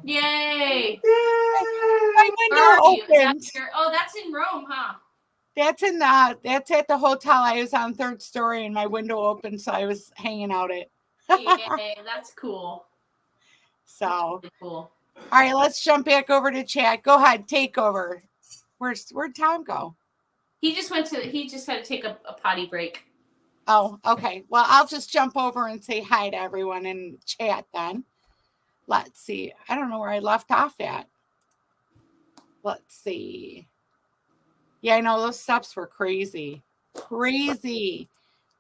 Yay! My window opened. That's in Rome, huh? That's at the hotel. I was on 3rd story and my window opened, so I was hanging out it. Yay, that's cool. So that's really cool. All right, let's jump back over to chat. Go ahead, take over. Where'd Tom go? He just had to take a potty break. Oh, okay. Well, I'll just jump over and say hi to everyone in chat then. Let's see. I don't know where I left off at. Let's see. Yeah, I know those steps were crazy. Crazy.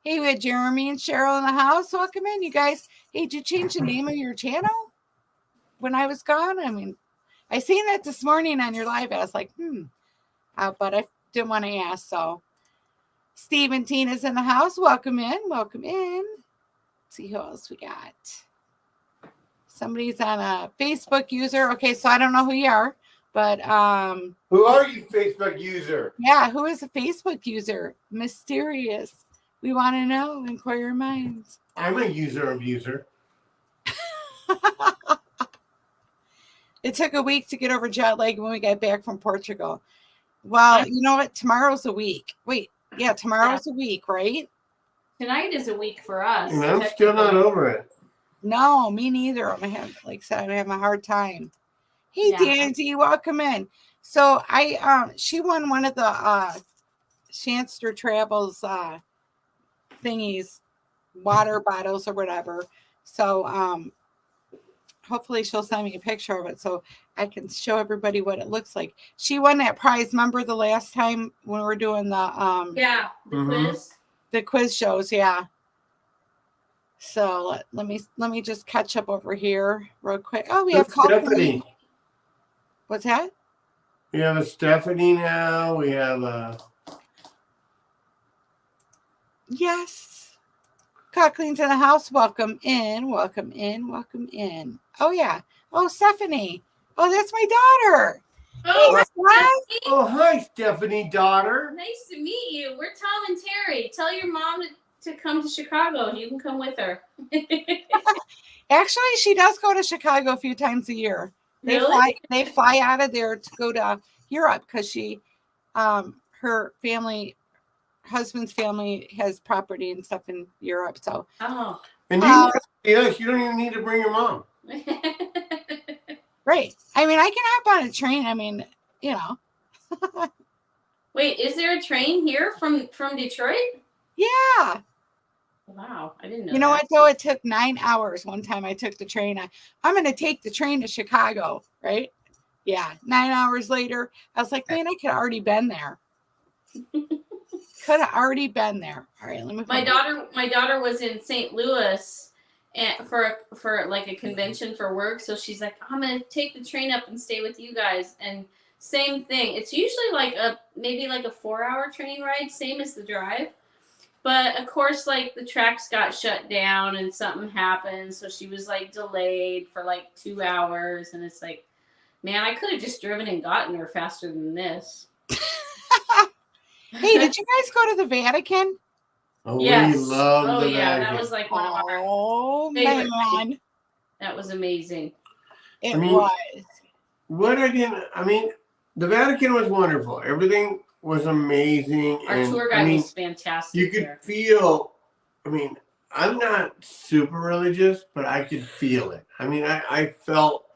Hey, we had Jeremy and Cheryl in the house. Welcome in, you guys. Hey, did you change the name of your channel when I was gone? I mean, I seen that this morning on your live. I was like, but I didn't want to ask. So Steve and Tina's in the house. Welcome in. Welcome in. see who else we got. Somebody's on a Facebook user. Okay, so I don't know who you are, but Who are you, Facebook user? yeah, who is a Facebook user? Mysterious. We want to know. Inquire minds. I'm a user of user. It took a week to get over jet lag when we got back from Portugal. Well, you know what? Tomorrow's a week. Wait, yeah, tomorrow's a week, right? Tonight is a week for us. And I'm still not over it. No, me neither. I'm having, like I said, I'm having a hard time. Hey, Yeah. Danzy, welcome in. So she won one of the Shanster Travels thingies, water bottles or whatever. So hopefully she'll send me a picture of it so I can show everybody what it looks like. She won that prize. Remember the last time when we were doing the quiz. The quiz shows, yeah. So let me just catch up over here real quick. Oh, we have Stephanie. What's that? We have a Stephanie now. We have Yes. Cockling to the house. Welcome in. Welcome in. Welcome in. Oh yeah. Oh, Stephanie. Oh, that's my daughter. Oh, Hey, what? Oh, hi, Stephanie, daughter. nice to meet you. We're Tom and Terry. Tell your mom to come to Chicago. You can come with her. Actually, she does go to Chicago a few times a year. Really? They fly out of there to go to Europe because she, her family, husband's family has property and stuff in Europe. So, Oh. And you don't even need to bring your mom. right. I mean, I can hop on a train. I mean, you know. Wait, is there a train here from Detroit? Yeah. Wow, I didn't know. You know what, though? It took 9 hours one time I took the train. I'm going to take the train to Chicago, right? Yeah. 9 hours later, I was like, man, I could have already been there. Could have already been there. All right, let me. My daughter was in St. Louis and for like a convention for work. So she's like, I'm going to take the train up and stay with you guys. And same thing. It's usually like maybe like a 4-hour train ride, same as the drive. But of course, like the tracks got shut down and something happened. So she was like delayed for like 2 hours. And it's like, man, I could have just driven and gotten her faster than this. Hey, did you guys go to the Vatican? Oh, Yes. we love the yeah, Vatican. that was like one of our Oh, favorite man. things. That was amazing. It was. The Vatican was wonderful. Everything was amazing. Our tour guide was fantastic. You could feel, I'm not super religious, but I could feel it. I felt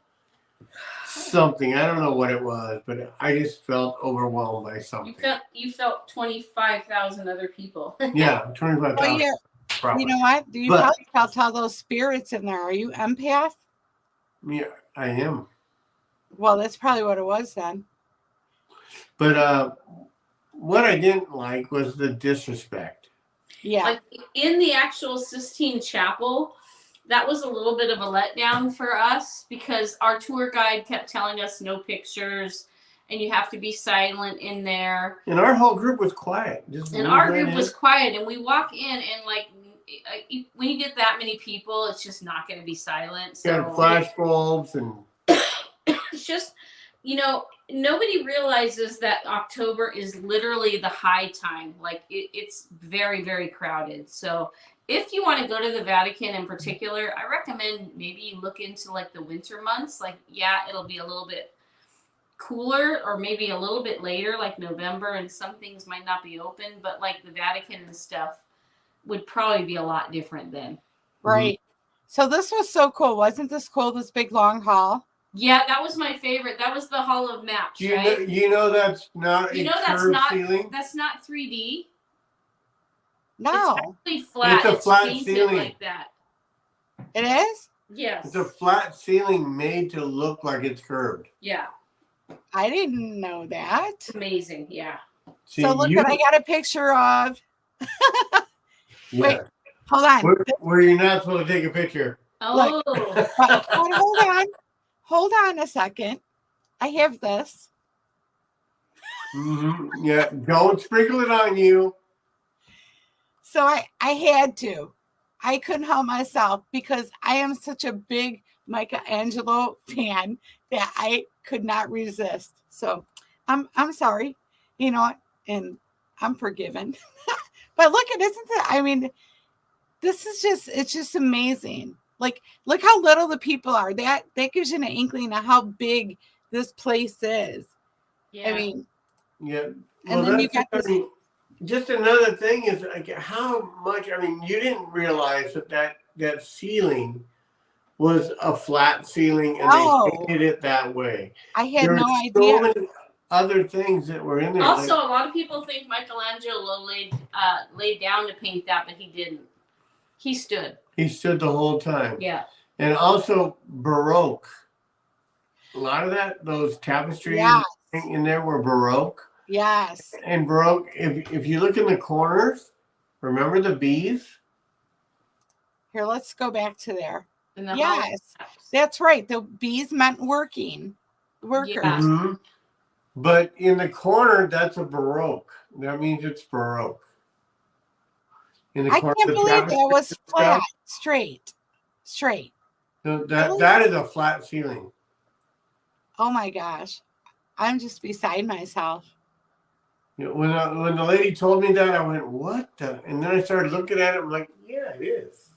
something. I don't know what it was, but I just felt overwhelmed by something. You felt 25,000 other people. Yeah, 25,000. Well, yeah. You know what? You probably felt all those spirits in there. Are you empath? Yeah, I am. Well, that's probably what it was then. But what I didn't like was the disrespect. Yeah. Like in the actual Sistine Chapel, that was a little bit of a letdown for us because our tour guide kept telling us no pictures and you have to be silent in there. And our whole group was quiet. Was quiet, and we walk in and like when you get that many people, it's just not going to be silent. So got flash bulbs and it's just, nobody realizes that October is literally the high time. Like it's very, very crowded. So if you want to go to the Vatican in particular, I recommend maybe you look into like the winter months. Like, yeah, it'll be a little bit cooler or maybe a little bit later, like November, and some things might not be open, but like the Vatican and stuff would probably be a lot different then. Right. Mm-hmm. So this was so cool. Wasn't this cool, this big long hall? Yeah, that was my favorite. That was the Hall of Maps, right? That's not ceiling? That's not 3D. No. It's actually flat. It's a flat ceiling. Like that. It is? Yes. It's a flat ceiling made to look like it's curved. Yeah. I didn't know that. It's amazing, yeah. See, so look what I got a picture of. Yeah. Wait, hold on. Where you're not supposed to take a picture. Oh. Hold on a second. I have this. Mm-hmm. Yeah, don't sprinkle it on you. So I had to. I couldn't help myself because I am such a big Michelangelo fan that I could not resist. So I'm sorry, you know, and I'm forgiven. But look at isn't it? I mean, this is it's just amazing. Like, look how little the people are. That gives you an inkling of how big this place is. Yeah. I mean, Yeah. and Well, then you that's, got I this. mean, just another thing is like how much, I mean, you didn't realize that ceiling was a flat ceiling and they Oh, painted it that way. I had There no were so idea. many other things that were in there. Also, like, a lot of people think Michelangelo laid down to paint that, but he didn't. He stood. he stood the whole time. Yeah. And also Baroque. A lot of those tapestries Yes. in there were Baroque. Yes. And Baroque, if you look in the corners, remember the bees? Here, let's go back to there. And the Yes, that's right. The bees meant workers. Yeah. Mm-hmm. But in the corner, that's a Baroque. That means it's Baroque. In the I corner, can't the believe that tapestry was flat, stuff, straight. no, Really? that is a flat ceiling. Oh my gosh, I'm just beside myself. You know, when the lady told me that, I went, "What the?" And then I started looking at it. I'm like, "Yeah, it is."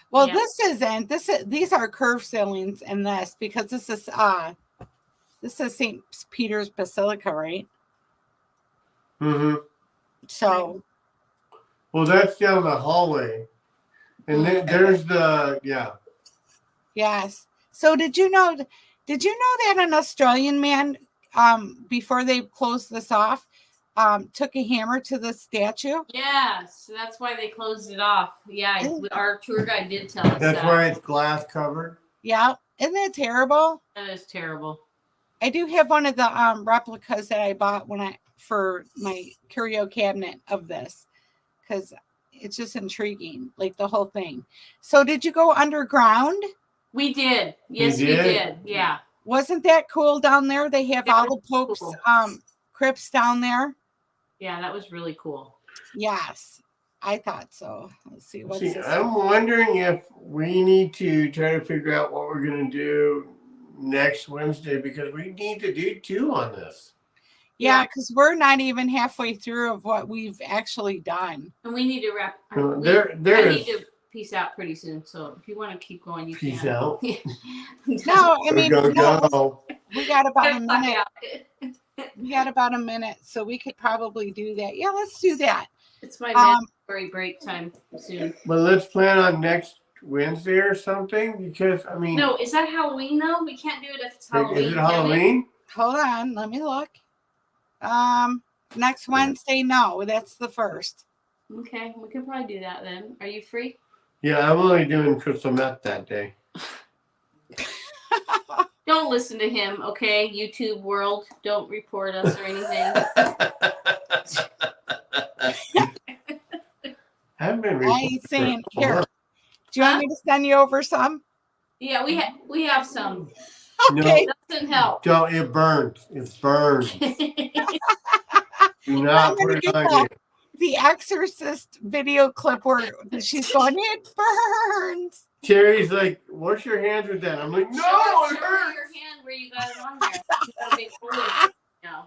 Well, Yeah. these are curved ceilings in this because this is St. Peter's Basilica, right? Mm-hmm. So Well, that's down the hallway, and then there's the yes. So did you know that an Australian man, before they closed this off, took a hammer to the statue? Yeah, so that's why they closed it off. Yeah, our tour guide did tell us That's that. why it's glass covered. Yeah, isn't that terrible? That is terrible. I do have one of the replicas that I bought for my curio cabinet of this because it's just intriguing, like the whole thing. So did you go underground? We did. Yes, we did. Yeah. Wasn't that cool down there? They have That all the was Pope's cool. crypts down there. Yeah, that was really cool. Yes, I thought so. Let's see. What's this? I'm wondering if we need to try to figure out what we're going to do next Wednesday because we need to do 2 on this. Yeah, because we're not even halfway through of what we've actually done. And we need to wrap. No, I there need is. to peace out pretty soon. So if you want to keep going, you Peace can. out. No, I mean, Go. we got about a Fuck minute. out. We got about a minute, so we could probably do that. Yeah, let's do that. It's my mandatory break time soon. But let's plan on next Wednesday or something because I mean. No, is that Halloween though? We can't do it if it's Halloween. Is it Halloween? Hold on, let me look. Next Wednesday, no, that's the 1st. Okay, we could probably do that then. Are you free? Yeah, I'm only doing crystal meth that day. Don't listen to him, okay? YouTube world, don't report us or anything. I've been I ain't saying here. Do you want me to send you over some? Yeah, we have some. Okay. No, Doesn't help. don't. It burns. It burns. Do not put it on you. The Exorcist video clip where she's going, it burns. Terry's like, wash your hands with that. I'm like, no, show it her hurts. your hand where you got it on there. You gotta make full. No.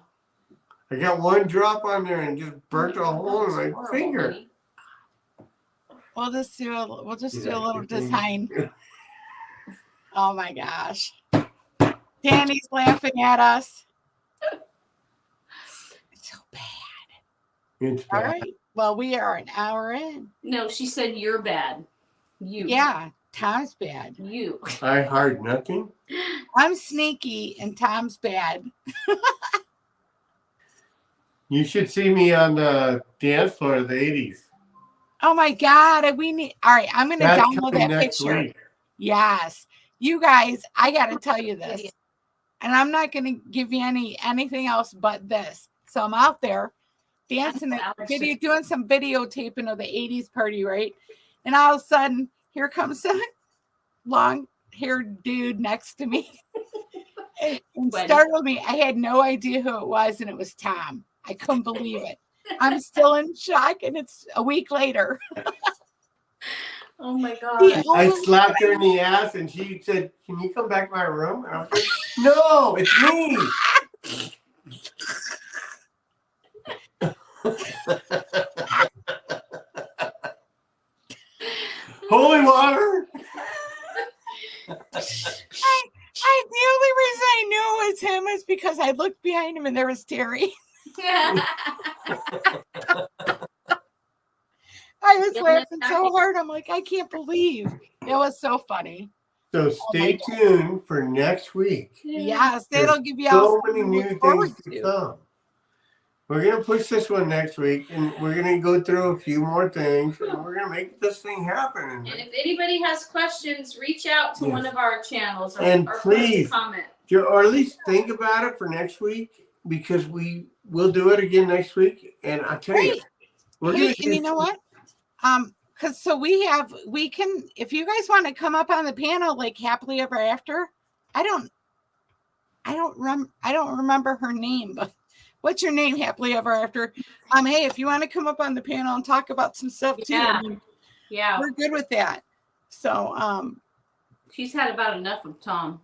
I got one drop on there and just burnt a hole in my Horrible, finger. honey. We'll just do a little design. Oh my gosh. Danny's laughing at us. It's so bad. It's All bad. right. Well, we are an hour in. No, she said you're bad. You. Yeah, Tom's bad. You. I hide nothing. I'm sneaky and Tom's bad. You should see me on the dance floor of the 80s. Oh my God. We need, all right, I'm going to That's download coming that next picture. week. Yes. You guys, I got to tell you this. And I'm not going to give you anything else but this. So I'm out there dancing, doing some videotaping of the 80s party, right? And all of a sudden, here comes some long-haired dude next to me. and startled me. I had no idea who it was, and it was Tom. I couldn't believe it. I'm still in shock, and it's a week later. Oh my god. I slapped her in the ass and she said, "Can you come back to my room?" And I was like, "No, it's me." Holy water. The only reason I knew it was him is because I looked behind him and there was Teri. I was laughing so hard. I'm like, I can't believe it was so funny. So stay tuned for next week. Yes, it'll give you so many new things to come. We're going to push this one next week, and we're going to go through a few more things, and we're going to make this thing happen. And if anybody has questions, reach out to one of our channels and or please comment. Or at least think about it for next week, because we will do it again next week. And I'll tell you, you know what? Because we can, if you guys want to come up on the panel like Happily Ever After, I don't remember her name, but what's your name, Happily Ever After? Hey, if you want to come up on the panel and talk about some stuff too, yeah, we're good with that. So she's had about enough of Tom.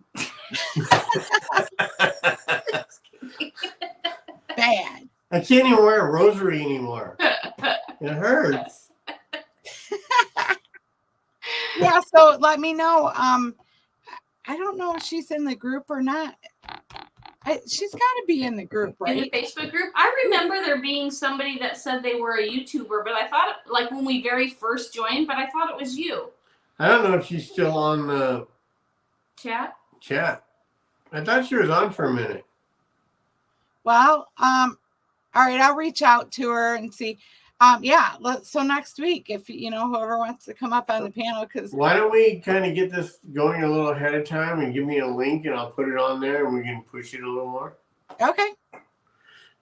Bad. I can't even wear a rosary anymore. It hurts. Yeah, so let me know. I don't know if she's in the group or not. She's got to be in the group, right? In the Facebook group. I remember there being somebody that said they were a YouTuber, but I thought, like when we very first joined, but I thought it was you. I don't know if she's still on the chat. I thought she was on for a minute. Well, all right, I'll reach out to her and see. So next week, if whoever wants to come up on the panel, because why don't we kind of get this going a little ahead of time and give me a link and I'll put it on there and we can push it a little more. Okay.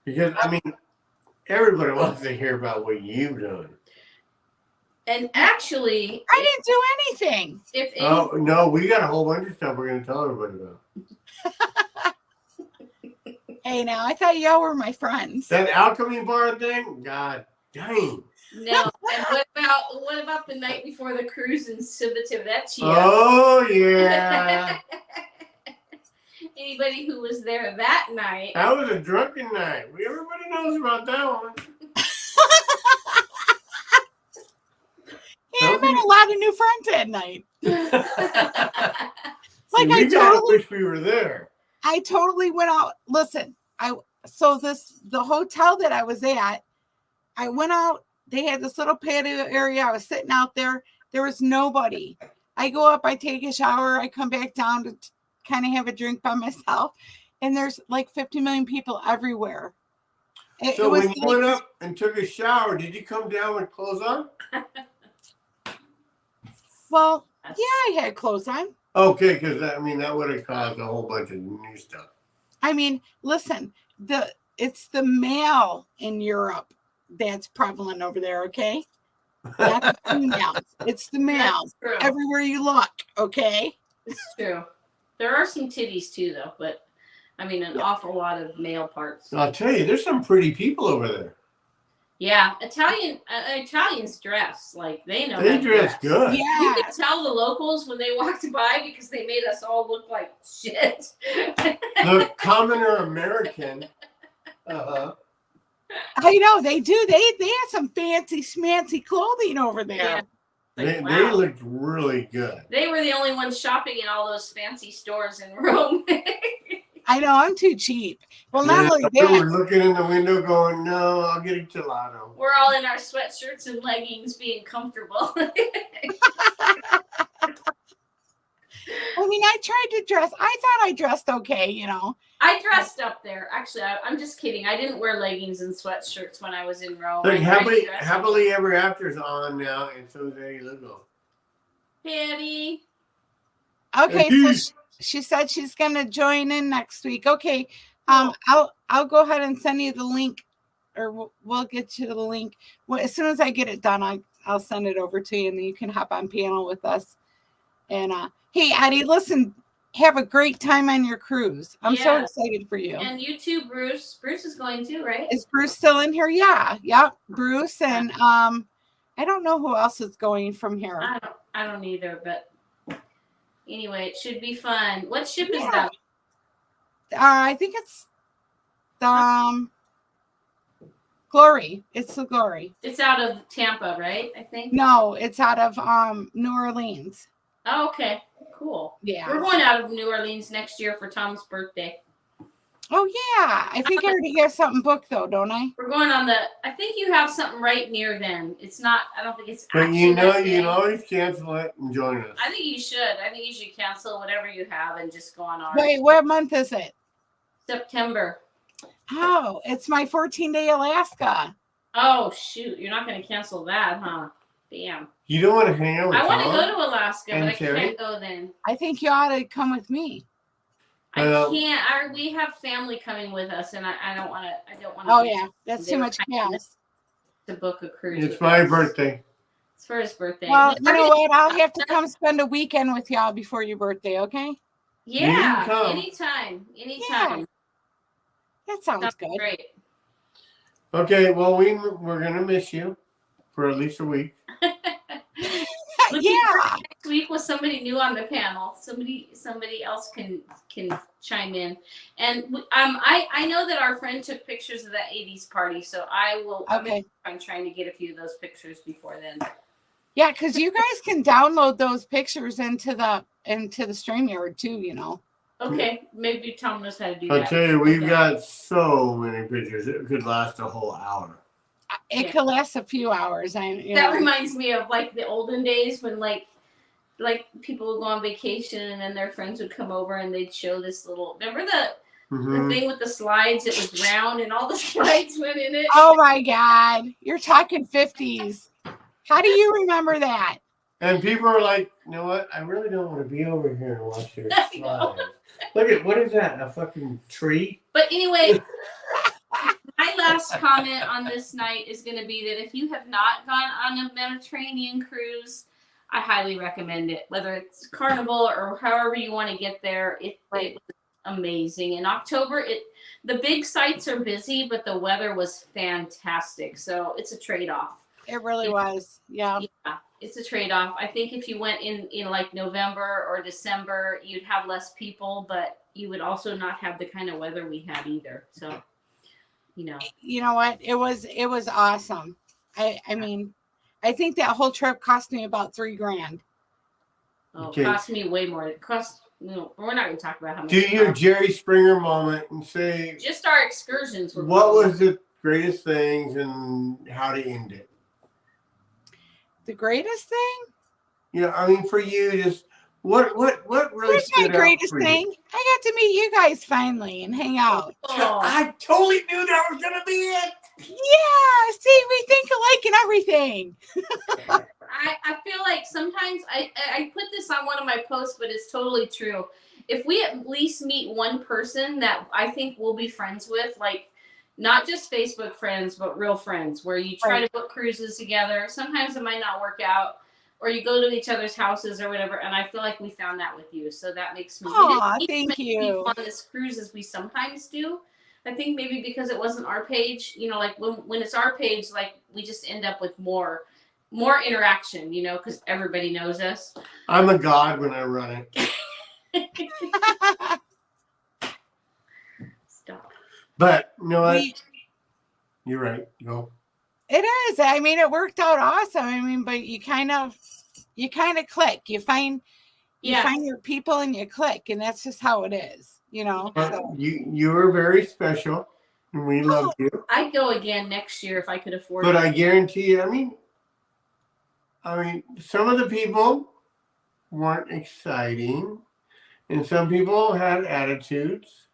Because I mean, everybody wants to hear about what you've done. And actually, I didn't do anything. Oh no, we got a whole bunch of stuff we're going to tell everybody about. Hey, now I thought y'all were my friends. That alchemy bar thing, God dang. No, and what about the night before the cruise in Civita Vecchia? Oh yeah. Anybody who was there that night? That was a drunken night. Everybody knows about that one. Yeah, I met a lot of new friends that night. I totally wish we were there. I totally went out. Listen, the hotel that I was at, I went out. They had this little patio area. I was sitting out there. There was nobody. I go up, I take a shower, I come back down to kind of have a drink by myself, and there's like 50 million people everywhere. So when you went up and took a shower, did you come down with clothes on? Well, yeah, I had clothes on. Okay, because that would have caused a whole bunch of new stuff. I mean, listen, it's the male in Europe that's prevalent over there, okay? Not the females. It's the males. Everywhere you look, okay? It's true. There are some titties too, though, but an awful lot of male parts. I'll tell you, there's some pretty people over there. Yeah, Italians dress like they know. They dress good. Yeah, you could tell the locals when they walked by because they made us all look like shit. The commoner American. I know they do. They have some fancy schmancy clothing over there. Yeah. They looked really good. They were the only ones shopping in all those fancy stores in Rome. I know, I'm too cheap. Well, not only that. We're looking in the window going, no, I'll get a gelato. We're all in our sweatshirts and leggings being comfortable. I tried to dress. I thought I dressed okay, I dressed up there. Actually, I'm just kidding. I didn't wear leggings and sweatshirts when I was in Rome. Look, Happily Ever After's on now, and so is Eddie Lugo. Patty. Okay, so she said she's gonna join in next week. Okay, I'll go ahead and send you the link, or we'll get you the link. Well, as soon as I get it done, I'll send it over to you, and then you can hop on panel with us. And hey, Eddie, listen, have a great time on your cruise. I'm so excited for you. And you too, Bruce. Bruce is going too, right? Is Bruce still in here? Yeah, Bruce and I don't know who else is going from here. I don't either, but anyway, it should be fun. What ship is Yeah. that? I think it's Glory. It's the Glory. It's out of Tampa, right? I think. No, it's out of New Orleans. Oh, okay. Cool. Yeah. We're going out of New Orleans next year for Tom's birthday. Oh yeah. I think I already have something booked though, don't I? We're going on I think you have something right near then. It's not, I don't think it's But actually you know, that you can day. always cancel it and join us. I think you should. I think you should cancel whatever you have and just go on ours. Wait, what month is it? September. Oh, it's my 14-day Alaska. Oh, shoot. You're not going to cancel that, huh? Damn. You don't want to hang out with I want to Tom? go to Alaska, and but I Teri? can't go then. I think you ought to come with me. I can't. We have family coming with us, and I don't want to. I don't want to. Oh yeah, that's too much gas. To book a cruise. It's my birthday. It's for his birthday. Well, you know what? I'll have to come spend a weekend with y'all before your birthday, okay? Yeah, come. anytime. Yeah. That sounds good. Great. Okay, well, we're going to miss you for at least a week. Looking Yeah. forward to next week with somebody new on the panel. Somebody else can chime in. And I know that our friend took pictures of that 80s party, so I will. Okay. I'm trying to get a few of those pictures before then. Yeah, because you guys can download those pictures into the StreamYard too, you know. Okay, maybe Tom knows how to do I'll that. tell you, we've Okay. got so many pictures. It could last a whole hour. It Yeah. could last a few hours. That reminds me of like the olden days when like people would go on vacation and then their friends would come over and they'd show this little. Remember the thing with the slides? It was round and all the slides went in it. Oh my God. You're talking 50s. How do you remember that? And people are like, you know what? I really don't want to be over here and watch your I know. slides. Look at, what is that? A fucking tree? But anyway, my last comment on this night is going to be that if you have not gone on a Mediterranean cruise, I highly recommend it. Whether it's Carnival or however you want to get there, it was amazing. In October, the big sites are busy, but the weather was fantastic. So it's a trade-off. It really was. Yeah. Yeah, it's a trade-off. I think if you went in like November or December, you'd have less people, but you would also not have the kind of weather we had either. So, you know. You know what? It was awesome. I mean, I think that whole trip cost me about $3,000. Oh, Okay. it cost me way more. It cost. No, we're not going to talk about how much. Do it your cost. Jerry Springer moment and say, Just our excursions were. what cool. was the greatest things and how to end it? The greatest thing? You know, I mean, for you, just what really Here's my stood out greatest for you? thing. I got to meet you guys finally and hang out. Oh, I totally knew that was gonna be it. Yeah. See, we think alike and everything. I feel like sometimes I put this on one of my posts, but it's totally true. If we at least meet one person that I think we'll be friends with, like not just Facebook friends, but real friends, where you try to book cruises together. Sometimes it might not work out, or you go to each other's houses or whatever. And I feel like we found that with you, so that makes me. Aw, we didn't meet thank you. people on this cruise as we sometimes do. I think maybe because it wasn't our page, you know, like when it's our page, like we just end up with more interaction, you know, because everybody knows us. I'm a god when I run it. Stop. But you know what? We- You're right. Go. It is. I mean, it worked out awesome. I mean, but you kind of click. You find your people and you click, and that's just how it is, you know. So. You were very special, and we loved you. I'd go again next year if I could afford But it. I guarantee you, I mean, some of the people weren't exciting, and some people had attitudes.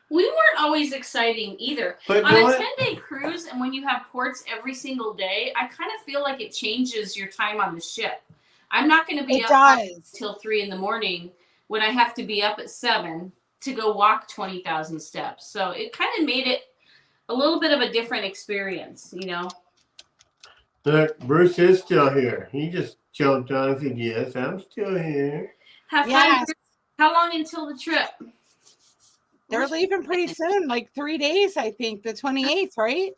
We weren't always exciting either. But On you know a what? 10-day cruise, and when you have ports every single day, I kind of feel like it changes your time on the ship. I'm not going to be It up does. till 3 a.m. when I have to be up at 7 to go walk 20,000 steps. So it kind of made it a little bit of a different experience, you know. Look, Bruce is still here. He just jumped on and said, yes, I'm still here. Have fun. Yes. How long until the trip? They're leaving pretty soon, like 3 days, I think, the 28th, right?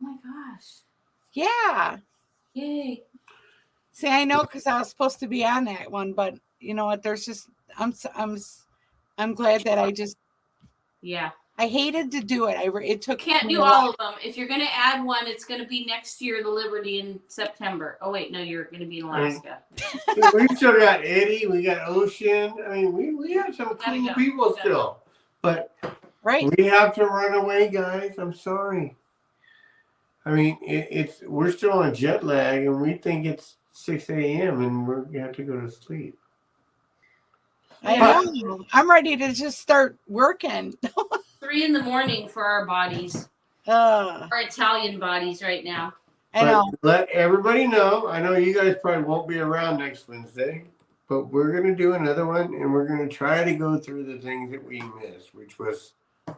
Oh my gosh. Yeah. Yay. See, I know because I was supposed to be on that one, but you know what? There's just I'm glad that Yeah. I hated to do it. It took. Can't do all of them. If you're going to add one, it's going to be next year, the Liberty in September. Oh wait, no, you're going to be in Alaska. We still got Eddie. We got Ocean. I mean, we have some cool people still, but Right. we have to run away, guys. I'm sorry. I mean, we're still on jet lag, and we think it's 6 a.m. and we have to go to sleep. I know. I'm ready to just start working. 3 in the morning for our bodies. Our Italian bodies right now. I know. Let everybody know. I know you guys probably won't be around next Wednesday, but we're going to do another one, and we're going to try to go through the things that we missed, which was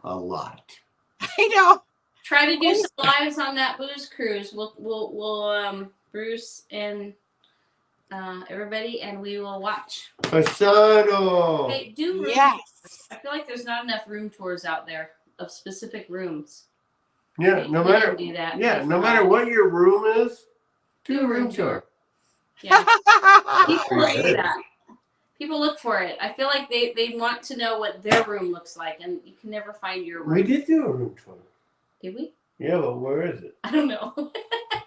a lot. I know. Try to do some lives on that booze cruise. We'll Bruce and everybody, and we will watch. Pasano. Hey, do room Yes. tours. I feel like there's not enough room tours out there of specific rooms. Yeah, no matter. Do that. Yeah, no matter what your room is, do a room tour. Yeah. People look Right. for that. People look for it. I feel like they want to know what their room looks like, and you can never find your room. We did do a room tour. Did we? Yeah, but where is it? I don't know.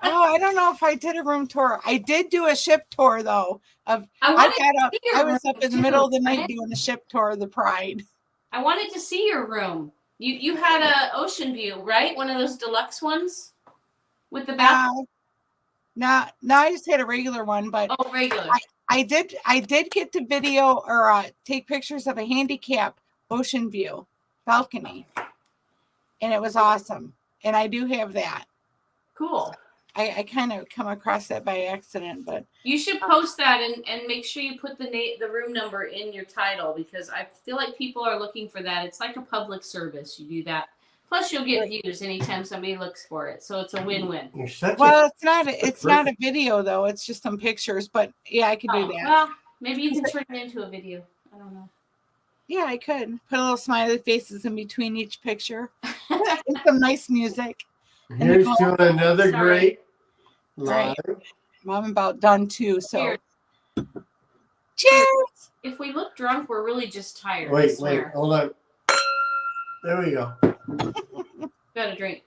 Oh, I don't know if I did a room tour. I did do a ship tour though. I was up in the middle of the night doing a ship tour of the Pride. I wanted to see your room. You had a ocean view, right? One of those deluxe ones with the bathroom. No, I just had a regular one, but Regular. I did get to video or take pictures of a handicap ocean view balcony, and it was awesome. And I do have that. Cool. I kind of come across that by accident, but You should post that and make sure you put the room number in your title, because I feel like people are looking for that. It's like a public service. You do that. Plus, you'll get views anytime somebody looks for it. So it's a win-win. it's not a video though. It's just some pictures, but yeah, I could do that. Well, maybe you can turn it into a video. I don't know. Yeah, I could put a little smiley faces in between each picture and some nice music. Here's to another great Right. live. I'm about done too. So, Cheers. cheers. If we look drunk, we're really just tired. I Wait, swear. hold on. There we go. Got a drink.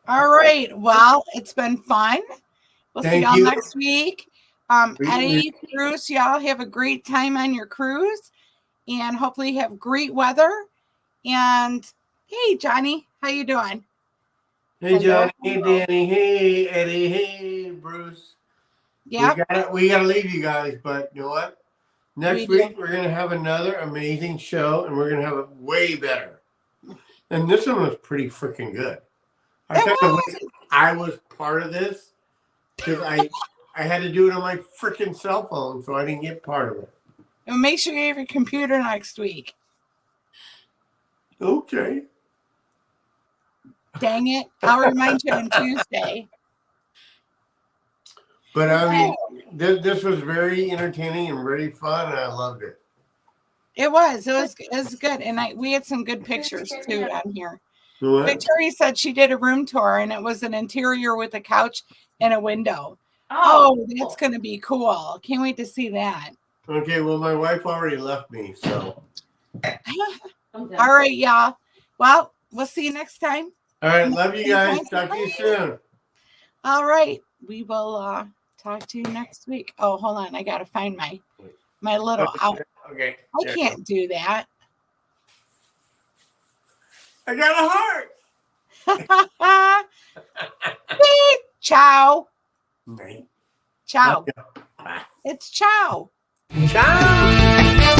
All right. Well, it's been fun. We'll see Thank y'all you. next week. Eddie, Bruce, y'all have a great time on your cruise, and hopefully you have great weather. And hey, Johnny, how you doing? Hey, Johnny. Hey, Danny. Hey, Eddie. Hey, Bruce. Yeah. We gotta leave you guys, but you know what? Next week we're gonna have another amazing show, and we're gonna have it way better. And this one was pretty freaking good. I kind of wish I was part of this because I had to do it on my freaking cell phone, so I didn't get part of it. And make sure you have your computer next week. Okay. Dang it. I'll remind you on Tuesday. But I mean, this was very entertaining and very fun, and I loved it. It was good. And we had some good pictures too on here. What? Victoria said she did a room tour and it was an interior with a couch and a window. Oh, that's going to be cool. Can't wait to see that. Okay, well, my wife already left me, so. All right, y'all. Well, we'll see you next time. All right, love you guys. Talk to you soon. All right, we will talk to you next week. Oh, hold on. I got to find my little out. Okay. I can't do that. I got a heart. Ciao. Right. Ciao. Bye. It's ciao. Ciao.